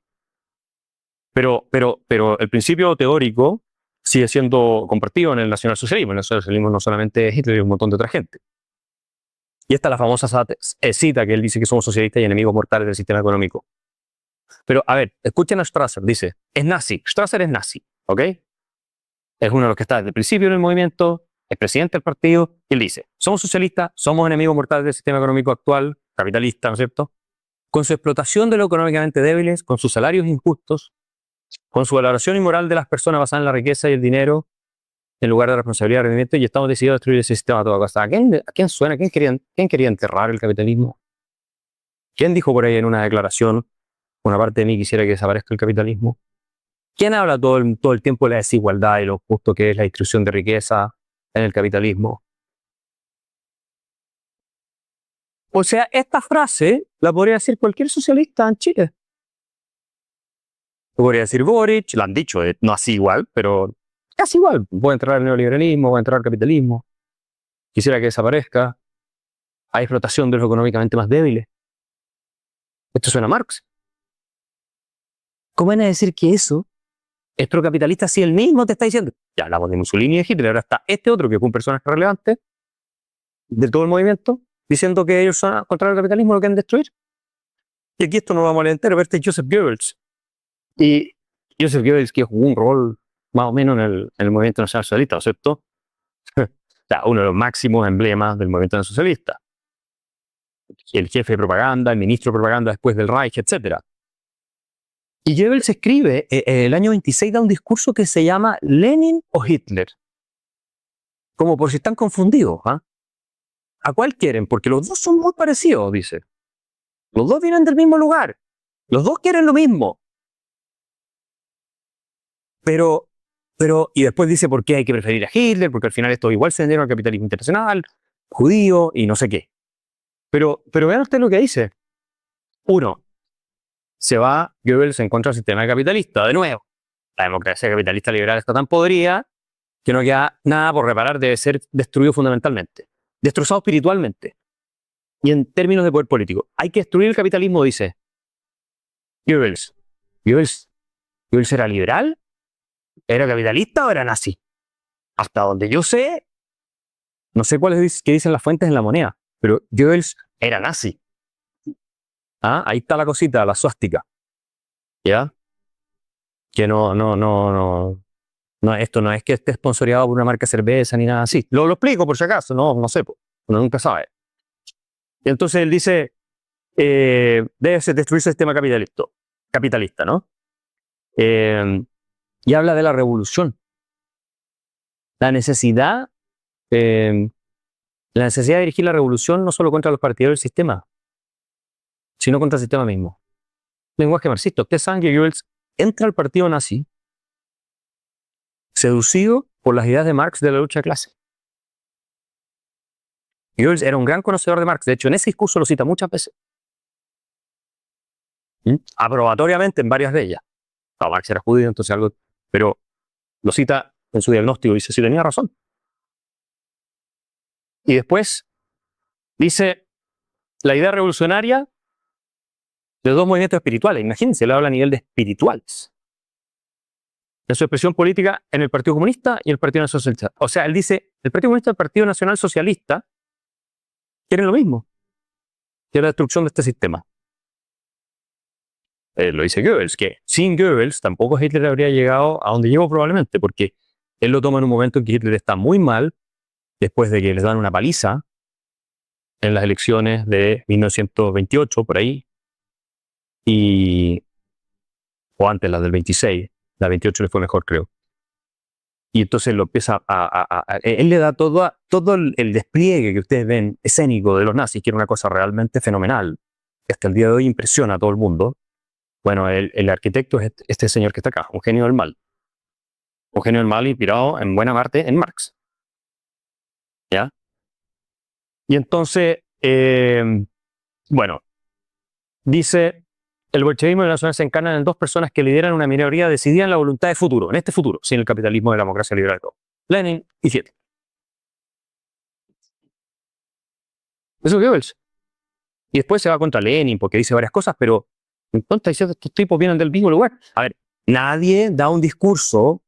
Speaker 1: Pero el principio teórico sigue siendo compartido en el nacionalsocialismo. El nacionalsocialismo no solamente es Hitler, y un montón de otra gente. Y esta es la famosa cita que él dice que somos socialistas y enemigos mortales del sistema económico. Pero, a ver, escuchen a Strasser, dice, es nazi. Strasser es nazi, ¿ok? Es uno de los que está desde el principio en el movimiento, es presidente del partido, y él dice, somos socialistas, somos enemigos mortales del sistema económico actual, capitalista, ¿no es cierto? Con su explotación de lo económicamente débiles, con sus salarios injustos, con su valoración inmoral de las personas basada en la riqueza y el dinero, en lugar de responsabilidad y rendimiento, y estamos decididos a destruir ese sistema a toda costa. ¿A quién suena? ¿Quién quería enterrar el capitalismo? ¿Quién dijo por ahí en una declaración, una parte de mí quisiera que desaparezca el capitalismo? ¿Quién habla todo el tiempo de la desigualdad y lo justo que es la distribución de riqueza en el capitalismo? O sea, esta frase la podría decir cualquier socialista en Chile. Lo podría decir Boric, lo han dicho, no así igual, pero casi igual. Voy a entrar al neoliberalismo, voy a entrar al capitalismo. Quisiera que desaparezca. Hay explotación de los económicamente más débiles. Esto suena a Marx. ¿Cómo van a decir que eso es procapitalista si él mismo te está diciendo, ya hablamos de Mussolini y de Hitler, ahora está este otro que fue un personaje relevante de todo el movimiento, diciendo que ellos son contra el capitalismo, lo quieren destruir. Y aquí esto no lo vamos a leer entero, pero este es Joseph Goebbels. Y Joseph Goebbels, que jugó un rol más o menos en el movimiento nacional socialista, ¿no es cierto? O sea, uno de los máximos emblemas del movimiento nacional socialista. El jefe de propaganda, el ministro de propaganda después del Reich, etc. Y Goebbels escribe, el año 26 da un discurso que se llama Lenin o Hitler. Como por si están confundidos, ¿ah? ¿A cuál quieren? Porque los dos son muy parecidos, dice. Los dos vienen del mismo lugar. Los dos quieren lo mismo. Pero, y después dice por qué hay que preferir a Hitler, porque al final esto igual se vendieron al capitalismo internacional, judío y no sé qué. Pero vean ustedes lo que dice. Uno, se va Goebbels en contra del sistema capitalista. De nuevo, la democracia capitalista liberal está tan podrida que no queda nada por reparar, debe ser destruido fundamentalmente, destrozado espiritualmente. Y en términos de poder político, hay que destruir el capitalismo, dice Goebbels. ¿Goebbels era liberal? ¿Era capitalista o era nazi? Hasta donde yo sé, no sé cuáles que dicen las fuentes en La Moneda, pero Goebbels era nazi. ¿Ah? Ahí está la cosita, la suástica. ¿Ya? Que no, esto no es que esté sponsoreado por una marca de cerveza ni nada así. Lo explico por si acaso, no sé, uno nunca sabe. Y entonces él dice, debe destruirse el sistema capitalista, ¿no? Y habla de la revolución. La necesidad de dirigir la revolución no solo contra los partidarios del sistema, sino contra el sistema mismo. Lenguaje marxista. Ustedes saben que Goebbels entra al partido nazi seducido por las ideas de Marx de la lucha de clase. Goebbels era un gran conocedor de Marx. De hecho, en ese discurso lo cita muchas veces. Aprobatoriamente en varias de ellas. No, Marx era judío, entonces algo... Pero lo cita en su diagnóstico. Dice, sí, tenía razón. Y después dice, la idea revolucionaria de dos movimientos espirituales. Imagínense, le habla a nivel de espirituales. En su expresión política en el Partido Comunista y el Partido Nacional Socialista. O sea, él dice, el Partido Comunista y el Partido Nacional Socialista quieren lo mismo, que la destrucción de este sistema. Lo dice Goebbels, que sin Goebbels tampoco Hitler habría llegado a donde llegó probablemente, porque él lo toma en un momento en que Hitler está muy mal, después de que les dan una paliza en las elecciones de 1928, por ahí, o antes las del 26, la 28 le fue mejor, creo. Y entonces lo empieza él le da todo el despliegue que ustedes ven escénico de los nazis, que era una cosa realmente fenomenal, que hasta el día de hoy impresiona a todo el mundo. Bueno, el arquitecto es este señor que está acá, un genio del mal. Un genio del mal inspirado en buena parte en Marx. ¿Ya? Y entonces, bueno, dice, el bolchevismo y la nacional se encarnan en dos personas que lideran una minoría decidida en la voluntad de futuro, en este futuro, sin el capitalismo de la democracia liberal de todo. Lenin y Hitler. Eso es Goebbels. Y después se va contra Lenin porque dice varias cosas, pero entonces estos tipos vienen del mismo lugar. A ver, nadie da un discurso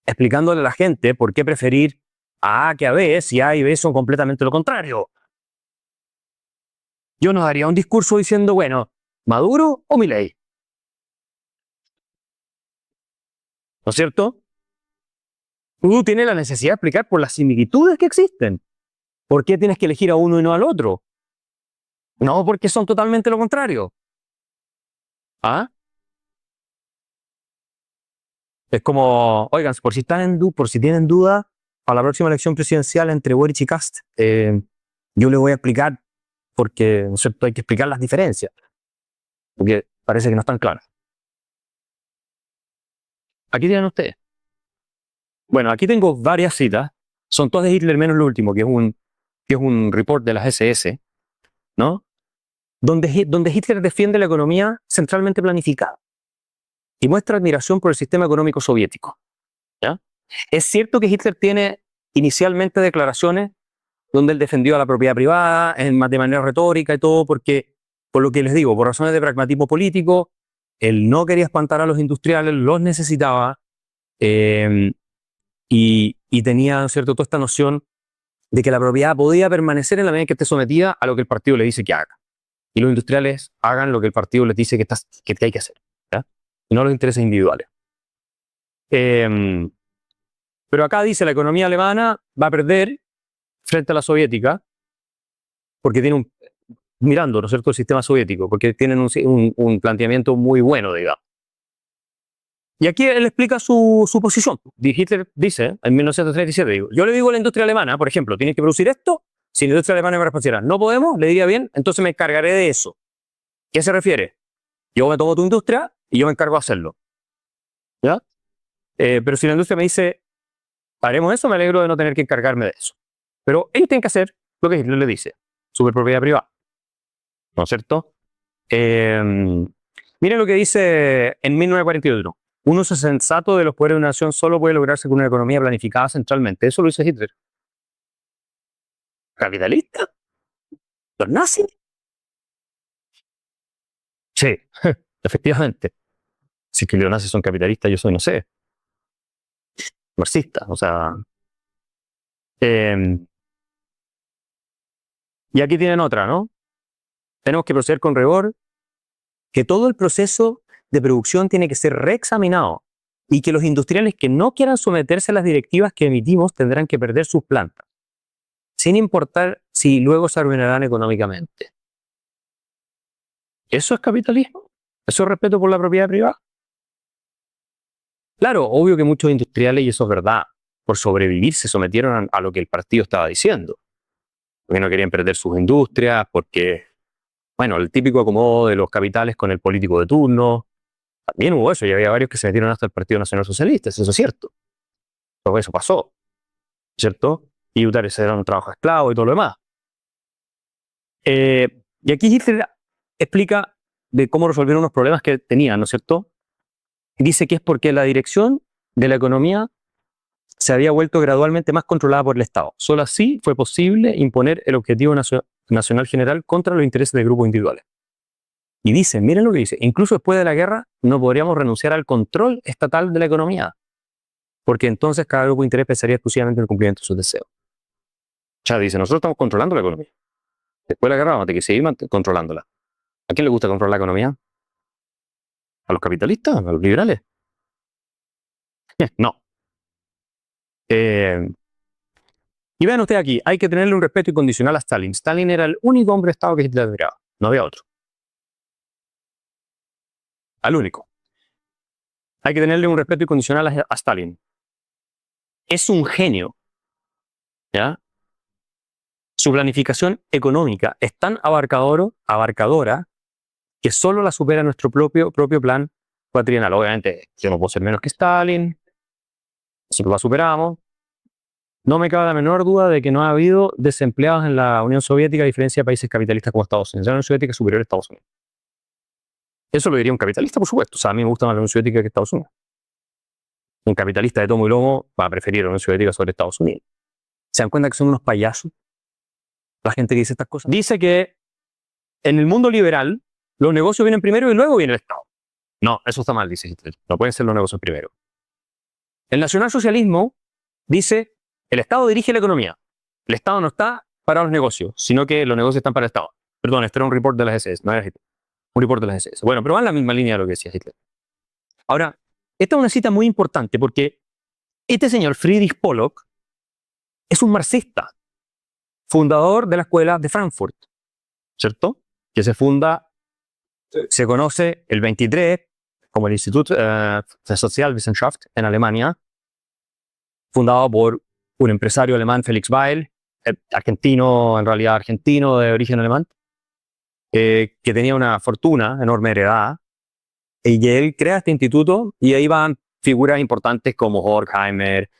Speaker 1: explicándole a la gente por qué preferir a que a B si A y B son completamente lo contrario. Yo no daría un discurso diciendo, bueno, ¿Maduro o Milei? ¿No es cierto? Tú tienes la necesidad de explicar por las similitudes que existen. ¿Por qué tienes que elegir a uno y no al otro? No porque son totalmente lo contrario. ¿Ah? Es como, oigan, por si tienen duda, a la próxima elección presidencial entre Boric y Kast, yo le voy a explicar, porque ¿no es cierto? Hay que explicar las diferencias, porque parece que no están claras. Aquí tienen ustedes. Bueno, aquí tengo varias citas, son todas de Hitler menos lo último, que es un report de las SS, ¿no? Donde Hitler defiende la economía centralmente planificada y muestra admiración por el sistema económico soviético. ¿Ya? Es cierto que Hitler tiene inicialmente declaraciones donde él defendió a la propiedad privada de manera retórica y todo, porque, por lo que les digo, por razones de pragmatismo político, él no quería espantar a los industriales, los necesitaba, y tenía, ¿cierto?, toda esta noción de que la propiedad podía permanecer en la medida en que esté sometida a lo que el partido le dice que haga. Y los industriales hagan lo que el partido les dice que hay que hacer, ¿ya? Y no los intereses individuales. Pero acá dice la economía alemana va a perder frente a la soviética porque tiene mirando, ¿no es cierto?, el sistema soviético, porque tienen un planteamiento muy bueno, digamos. Y aquí él explica su posición. Hitler dice, en 1937, digo, yo le digo a la industria alemana, por ejemplo, tienes que producir esto. Si la industria alemana me respondiera, no podemos, le diría bien, entonces me encargaré de eso. ¿Qué se refiere? Yo me tomo tu industria y yo me encargo de hacerlo. ¿Ya? Pero si la industria me dice, haremos eso, me alegro de no tener que encargarme de eso. Pero ellos tienen que hacer lo que Hitler le dice, superpropiedad privada. ¿No es cierto? Miren lo que dice en 1941. Un uso sensato de los poderes de una nación solo puede lograrse con una economía planificada centralmente. Eso lo dice Hitler. ¿Capitalista? ¿Los nazis? Sí, efectivamente. Si es que los nazis son capitalistas, yo soy, no sé, marxista. O sea. Y aquí tienen otra, ¿no? Tenemos que proceder con rigor, que todo el proceso de producción tiene que ser reexaminado y que los industriales que no quieran someterse a las directivas que emitimos tendrán que perder sus plantas, sin importar si luego se arruinarán económicamente. ¿Eso es capitalismo? ¿Eso es respeto por la propiedad privada? Claro, obvio que muchos industriales, y eso es verdad, por sobrevivir se sometieron a lo que el partido estaba diciendo. Porque no querían perder sus industrias, porque, bueno, el típico acomodo de los capitales con el político de turno. También hubo eso, y había varios que se metieron hasta el Partido Nacional Socialista, eso es cierto. Todo eso pasó, ¿cierto? Y utilizar era un trabajo esclavo y todo lo demás. Y aquí Hitler explica de cómo resolvieron unos problemas que tenían, ¿no es cierto? Dice que es porque la dirección de la economía se había vuelto gradualmente más controlada por el Estado. Solo así fue posible imponer el objetivo nacional general contra los intereses de grupos individuales. Y dice, miren lo que dice, incluso después de la guerra no podríamos renunciar al control estatal de la economía, porque entonces cada grupo de interés pensaría exclusivamente en el cumplimiento de sus deseos. O sea, dice, nosotros estamos controlando la economía. Después de la guerra vamos a tener que seguir controlándola. ¿A quién le gusta controlar la economía? ¿A los capitalistas? ¿A los liberales? No. Y vean ustedes aquí, hay que tenerle un respeto incondicional a Stalin. Stalin era el único hombre de Estado que Hitler admiraba. No había otro. Al único. Hay que tenerle un respeto incondicional a Stalin. Es un genio. ¿Ya? Su planificación económica es tan abarcadora que solo la supera nuestro propio plan cuatrienal. Obviamente, yo no puedo ser menos que Stalin. Nosotros la superamos. No me cabe la menor duda de que no ha habido desempleados en la Unión Soviética a diferencia de países capitalistas como Estados Unidos. La Unión Soviética es superior a Estados Unidos. Eso lo diría un capitalista, por supuesto. O sea, a mí me gusta más la Unión Soviética que Estados Unidos. Un capitalista de tomo y lomo va a preferir la Unión Soviética sobre Estados Unidos. ¿Se dan cuenta que son unos payasos? La gente que dice estas cosas. Dice que en el mundo liberal los negocios vienen primero y luego viene el Estado. No, eso está mal, dice Hitler. No pueden ser los negocios primero. El nacionalsocialismo dice, el Estado dirige la economía. El Estado no está para los negocios, sino que los negocios están para el Estado. Perdón, este era un report de las SS, no era Hitler. Un report de las SS. Bueno, pero va en la misma línea de lo que decía Hitler. Ahora, esta es una cita muy importante porque este señor Friedrich Pollock es un marxista, fundador de la escuela de Frankfurt, ¿cierto? Que se funda, se conoce el 23 como el Institut für Sozialwissenschaft en Alemania, fundado por un empresario alemán, Felix Weil, argentino, en realidad argentino de origen alemán, que tenía una fortuna enorme heredada, y él crea este instituto y ahí van figuras importantes como Horkheimer,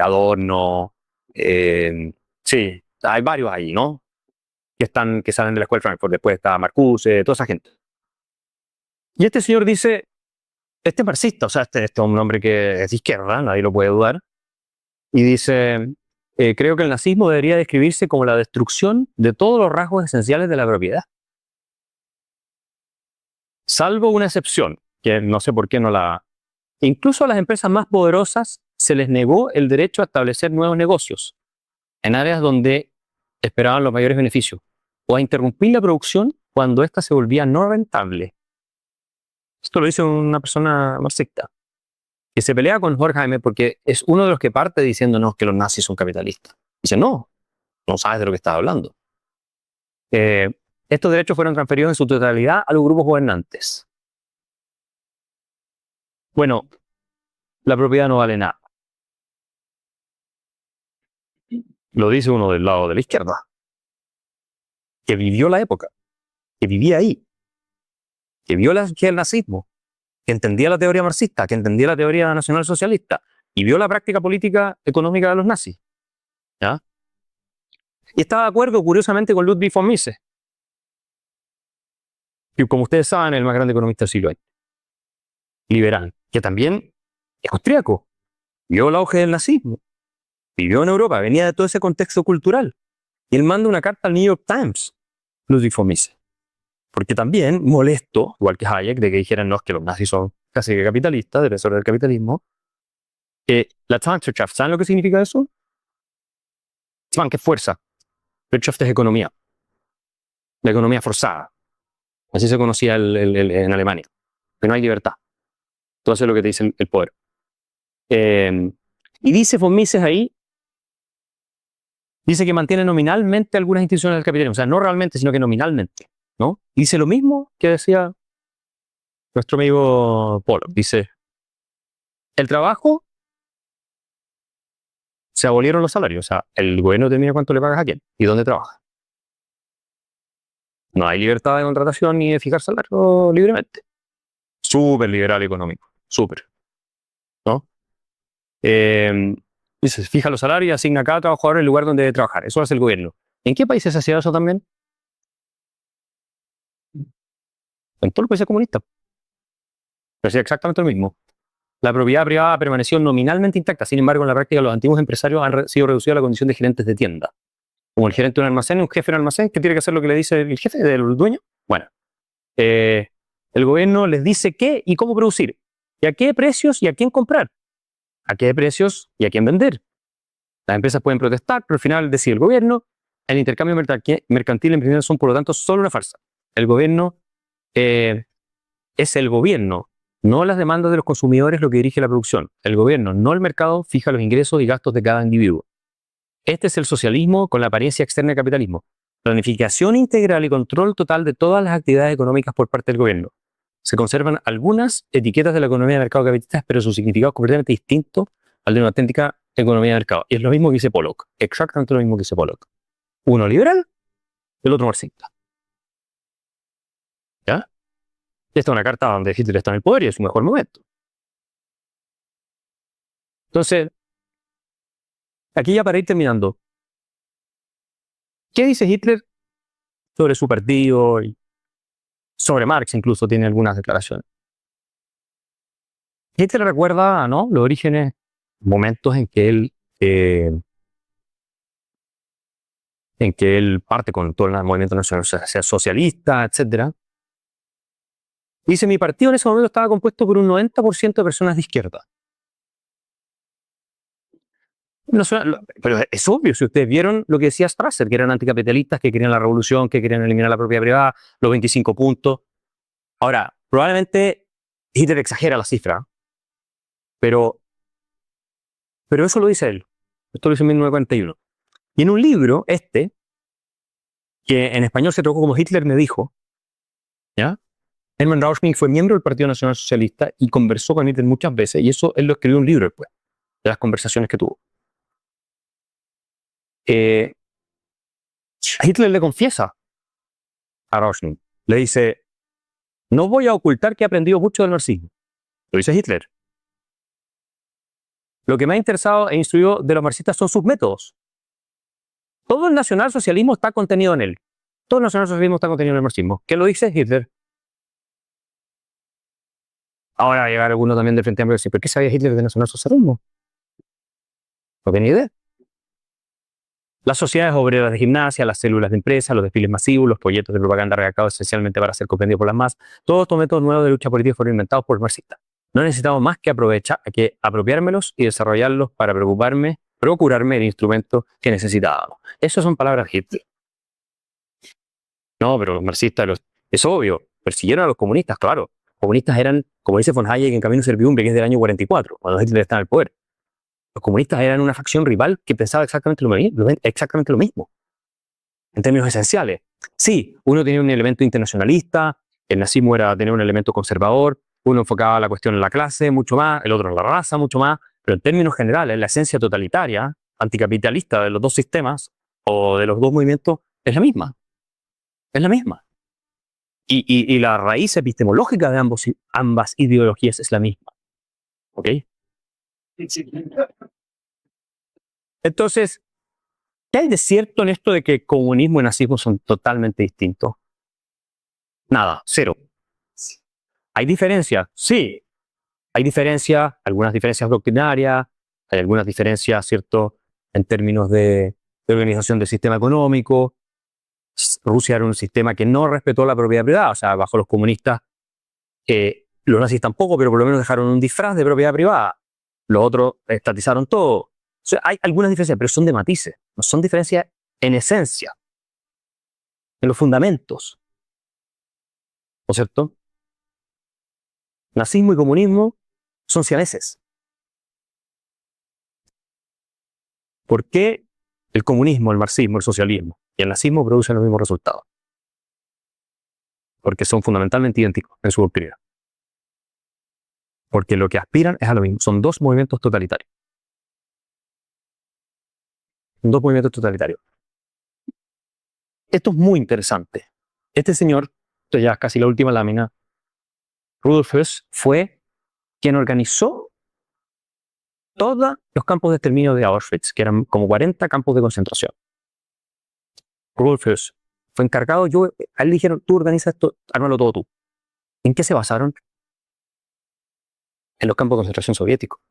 Speaker 1: Adorno, sí, hay varios ahí, ¿no? Que salen de la escuela de Frankfurt. Después está Marcuse, toda esa gente. Y este señor dice, este marxista, o sea, este es un hombre que es de izquierda, nadie lo puede dudar, y dice, creo que el nazismo debería describirse como la destrucción de todos los rasgos esenciales de la propiedad. Salvo una excepción, que no sé por qué no la... Incluso a las empresas más poderosas se les negó el derecho a establecer nuevos negocios en áreas donde esperaban los mayores beneficios, o a interrumpir la producción cuando ésta se volvía no rentable. Esto lo dice una persona marxista, que se pelea con Horkheimer porque es uno de los que parte diciéndonos que los nazis son capitalistas. Dice, no sabes de lo que estás hablando. Estos derechos fueron transferidos en su totalidad a los grupos gobernantes. Bueno, la propiedad no vale nada. Lo dice uno del lado de la izquierda, que vivió la época, que vivía ahí, que vio el nazismo, que entendía la teoría marxista, que entendía la teoría nacionalsocialista y vio la práctica política económica de los nazis. ¿Ya? Y estaba de acuerdo, curiosamente, con Ludwig von Mises, que, como ustedes saben, es el más grande economista del siglo XX, liberal, que también es austríaco, vio el auge del nazismo, vivió en Europa, venía de todo ese contexto cultural. Y él manda una carta al New York Times, Ludwig von Mises, porque también molesto, igual que Hayek, de que dijeran no, que los nazis son casi que capitalistas, defensores del capitalismo. La Transwirtschaft, ¿saben lo que significa eso? Zwang, que es fuerza. Wirtschaft es economía. La economía forzada. Así se conocía en Alemania. Que no hay libertad. Todo eso es lo que te dice el poder. Y dice von Mises ahí, dice que mantiene nominalmente algunas instituciones del capitalismo. O sea, no realmente, sino que nominalmente. ¿No? Y dice lo mismo que decía nuestro amigo Pollock. Dice, el trabajo, se abolieron los salarios. O sea, el gobierno determina cuánto le pagas a quién y dónde trabaja. No hay libertad de contratación ni de fijar salario libremente. Súper liberal económico. Súper. ¿No? Dice, fija los salarios y asigna a cada trabajador el lugar donde debe trabajar. Eso hace el gobierno. ¿En qué países se hacía eso también? En todos los países comunistas. Pero hacía exactamente lo mismo. La propiedad privada permaneció nominalmente intacta. Sin embargo, en la práctica, los antiguos empresarios han sido reducidos a la condición de gerentes de tienda. Como el gerente de un almacén, un jefe de un almacén, que tiene que hacer lo que le dice el jefe del dueño. Bueno, el gobierno les dice qué y cómo producir, y a qué precios y a quién comprar, a qué precios y a quién vender. Las empresas pueden protestar, pero al final decide el gobierno. El intercambio mercantil en principio son, por lo tanto, solo una farsa. El gobierno es el gobierno, no las demandas de los consumidores lo que dirige la producción. El gobierno, no el mercado, fija los ingresos y gastos de cada individuo. Este es el socialismo con la apariencia externa del capitalismo. Planificación integral y control total de todas las actividades económicas por parte del gobierno. Se conservan algunas etiquetas de la economía de mercado capitalista, pero su significado es completamente distinto al de una auténtica economía de mercado. Y es lo mismo que dice Pollock, exactamente lo mismo que dice Pollock. Uno liberal, el otro marxista. ¿Ya? Esta es una carta donde Hitler está en el poder y es su mejor momento. Entonces, aquí ya para ir terminando, ¿qué dice Hitler sobre su partido y sobre Marx? Incluso tiene algunas declaraciones. Hitler recuerda, ¿no?, los orígenes, momentos en que él parte con todo el movimiento nacional socialista, etc. Dice, mi partido en ese momento estaba compuesto por un 90% de personas de izquierda. No suena, pero es obvio, si ustedes vieron lo que decía Strasser, que eran anticapitalistas, que querían la revolución, que querían eliminar la propiedad privada, los 25 puntos. Ahora, probablemente Hitler exagera la cifra, pero eso lo dice él. Esto lo dice en 1941. Y en un libro, que en español se tradujo como Hitler me dijo, ¿ya? Hermann Rauschning fue miembro del Partido Nacional Socialista y conversó con Hitler muchas veces, y eso él lo escribió en un libro después, de las conversaciones que tuvo. Hitler le confiesa a Rauschning, le dice, no voy a ocultar que he aprendido mucho del marxismo. Lo dice Hitler. Lo que me ha interesado e instruido de los marxistas son sus métodos. Todo el nacionalsocialismo está contenido en él. Todo el nacionalsocialismo está contenido en el marxismo. ¿Qué lo dice Hitler? Ahora va a llegar alguno también del Frente Amplio y decir, ¿pero qué sabía Hitler del nacionalsocialismo? No tenía idea. Las sociedades obreras de gimnasia, las células de empresa, los desfiles masivos, los proyectos de propaganda redactados esencialmente para ser comprendidos por las masas, todos estos métodos nuevos de lucha política fueron inventados por marxistas. No necesitamos más que apropiármelos y desarrollarlos para procurarme el instrumento que necesitábamos. Esas son palabras de Hitler. No, pero los marxistas, es obvio, persiguieron a los comunistas, claro. Los comunistas eran, como dice von Hayek en Camino de Servidumbre, que es del año 44, cuando Hitler está en el poder. Los comunistas eran una facción rival que pensaba exactamente lo mismo, en términos esenciales. Sí, uno tenía un elemento internacionalista, el nazismo era tener un elemento conservador, uno enfocaba la cuestión en la clase mucho más, el otro en la raza mucho más, pero en términos generales, la esencia totalitaria, anticapitalista de los dos sistemas o de los dos movimientos es la misma. Es la misma. Y la raíz epistemológica de ambas ideologías es la misma. ¿Ok? Entonces, ¿qué hay de cierto en esto de que comunismo y nazismo son totalmente distintos? Nada, cero. ¿Hay diferencias? Sí. Hay diferencias, algunas diferencias doctrinarias, hay algunas diferencias, ¿cierto?, en términos de organización del sistema económico. Rusia era un sistema que no respetó la propiedad privada, o sea, bajo los comunistas, los nazis tampoco, pero por lo menos dejaron un disfraz de propiedad privada. Los otros estatizaron todo. O sea, hay algunas diferencias, pero son de matices, no son diferencias en esencia, en los fundamentos. ¿No es cierto? Nazismo y comunismo son siameses. ¿Por qué el comunismo, el marxismo, el socialismo y el nazismo producen los mismos resultados? Porque son fundamentalmente idénticos en su doctrina. Porque lo que aspiran es a lo mismo. Son dos movimientos totalitarios. Dos movimientos totalitarios. Esto es muy interesante. Este señor, esto ya es casi la última lámina, Rudolf Höss, fue quien organizó todos los campos de exterminio de Auschwitz, que eran como 40 campos de concentración. Rudolf Höss fue encargado, a él le dijeron, tú organizas esto, ármalo todo tú. ¿En qué se basaron? En los campos de concentración soviéticos.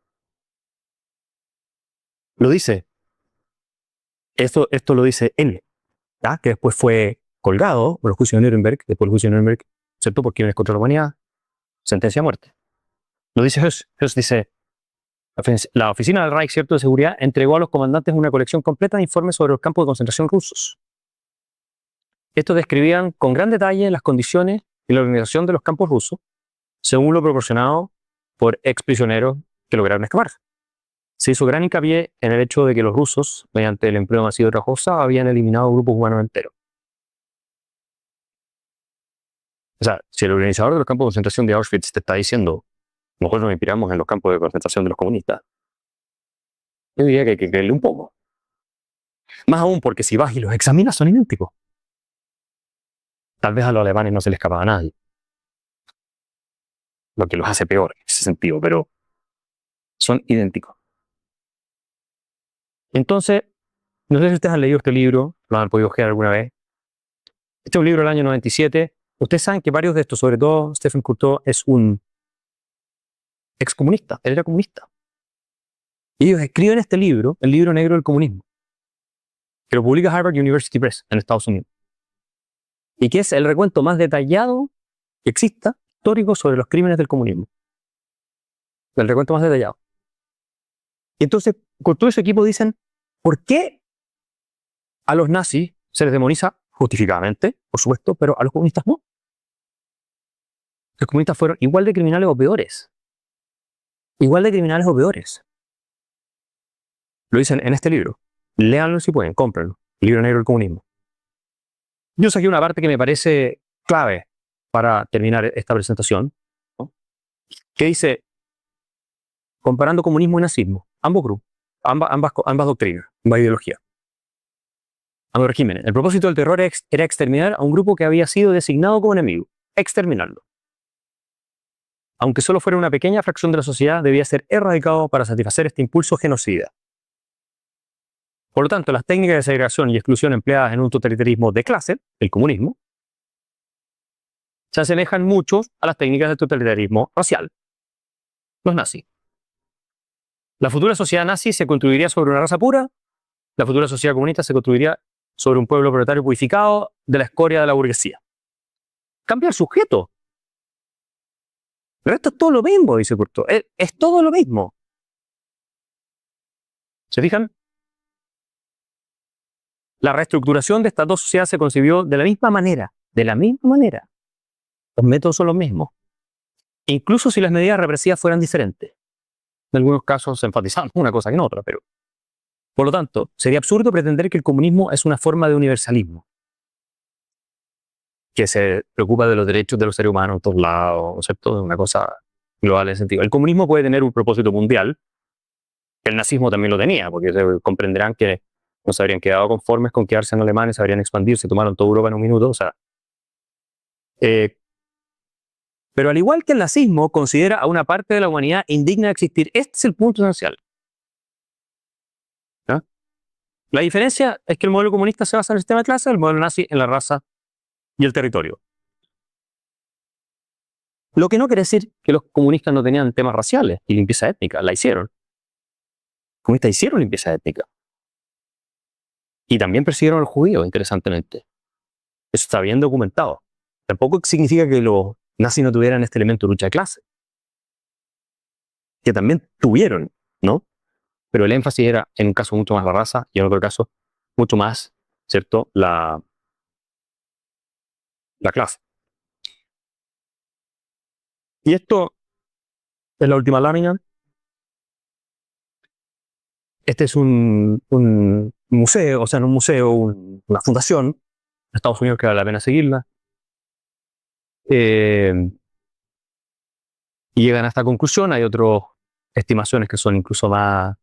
Speaker 1: Lo dice. Esto lo dice él, ¿ya? Que después fue colgado por el juicio de Nuremberg, después del juicio de Nuremberg, ¿cierto? Por crímenes contra la humanidad, sentencia a muerte. Lo dice Höss. Höss dice, la oficina del Reich, ¿cierto?, de seguridad entregó a los comandantes una colección completa de informes sobre los campos de concentración rusos. Estos describían con gran detalle las condiciones y la organización de los campos rusos, según lo proporcionado por exprisioneros que lograron escapar. Se hizo gran hincapié en el hecho de que los rusos, mediante el empleo masivo de trabajosa, habían eliminado grupos humanos enteros. O sea, si el organizador de los campos de concentración de Auschwitz te está diciendo, nosotros nos inspiramos en los campos de concentración de los comunistas, yo diría que hay que creerle un poco. Más aún porque si vas y los examinas son idénticos. Tal vez a los alemanes no se les escapaba a nadie, lo que los hace peor en ese sentido, pero son idénticos. Entonces, no sé si ustedes han leído este libro, lo han podido ojear alguna vez. Este es un libro del año 97. Ustedes saben que varios de estos, sobre todo Stephen Courtauld, es un excomunista, él era comunista. Y ellos escriben este libro, el libro negro del comunismo, que lo publica Harvard University Press en Estados Unidos. Y que es el recuento más detallado que exista, histórico, sobre los crímenes del comunismo. El recuento más detallado. Y entonces, con todo ese equipo dicen, ¿por qué a los nazis se les demoniza justificadamente, por supuesto, pero a los comunistas no? Los comunistas fueron igual de criminales o peores. Igual de criminales o peores. Lo dicen en este libro. Léanlo si pueden, cómprenlo. El libro negro del comunismo. Yo saqué una parte que me parece clave para terminar esta presentación, ¿no?, que dice, comparando comunismo y nazismo, ambos grupos, ambas doctrinas, ambas ideologías, ambos regímenes. El propósito del terror era exterminar a un grupo que había sido designado como enemigo. Exterminarlo. Aunque solo fuera una pequeña fracción de la sociedad, debía ser erradicado para satisfacer este impulso genocida. Por lo tanto, las técnicas de segregación y exclusión empleadas en un totalitarismo de clase, el comunismo, se asemejan mucho a las técnicas del totalitarismo racial, los nazis. La futura sociedad nazi se construiría sobre una raza pura La futura sociedad comunista se construiría sobre un pueblo proletario purificado de la escoria de la burguesía. Cambia el sujeto. El resto es todo lo mismo, dice Courtois. Es todo lo mismo. ¿Se fijan? La reestructuración de estas dos sociedades se concibió de la misma manera. De la misma manera. Los métodos son los mismos. Incluso si las medidas represivas fueran diferentes. En algunos casos se enfatizaban una cosa que en otra, pero... Por lo tanto, sería absurdo pretender que el comunismo es una forma de universalismo, que se preocupa de los derechos de los seres humanos en todos lados, ¿cierto? Es una cosa global en ese sentido. El comunismo puede tener un propósito mundial, que el nazismo también lo tenía, porque se comprenderán que no se habrían quedado conformes con quedarse en Alemania, se habrían expandido, se tomaron toda Europa en un minuto, o sea... pero al igual que el nazismo, considera a una parte de la humanidad indigna de existir. Este es el punto esencial. ¿No? La diferencia es que el modelo comunista se basa en el sistema de clase, el modelo nazi en la raza y el territorio. Lo que no quiere decir que los comunistas no tenían temas raciales y limpieza étnica, la hicieron. Los comunistas hicieron limpieza étnica. Y también persiguieron a los judíos, interesantemente. Eso está bien documentado. Tampoco significa que los nazis no tuvieran este elemento de lucha de clase. Que también tuvieron, ¿no? Pero el énfasis era en un caso mucho más la raza y en otro caso mucho más, ¿cierto? La clase. Y esto es la última lámina. Este es un museo, o sea, no un museo, una fundación de Estados Unidos que vale la pena seguirla. Y llegan a esta conclusión. Hay otras estimaciones que son incluso más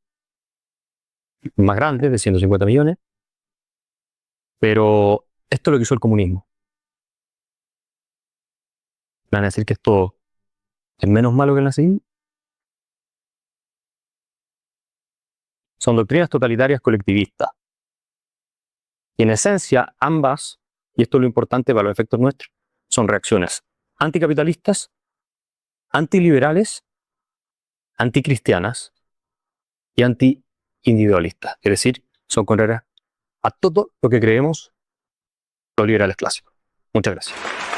Speaker 1: grandes, de 150 millones. Pero esto es lo que hizo el comunismo. ¿Van a decir que esto es menos malo que el nazismo? Son doctrinas totalitarias colectivistas. Y en esencia, ambas, y esto es lo importante para los efectos nuestros, son reacciones anticapitalistas, antiliberales, anticristianas y anti-individualistas. Es decir, son contrarias a todo lo que creemos los liberales clásicos. Muchas gracias.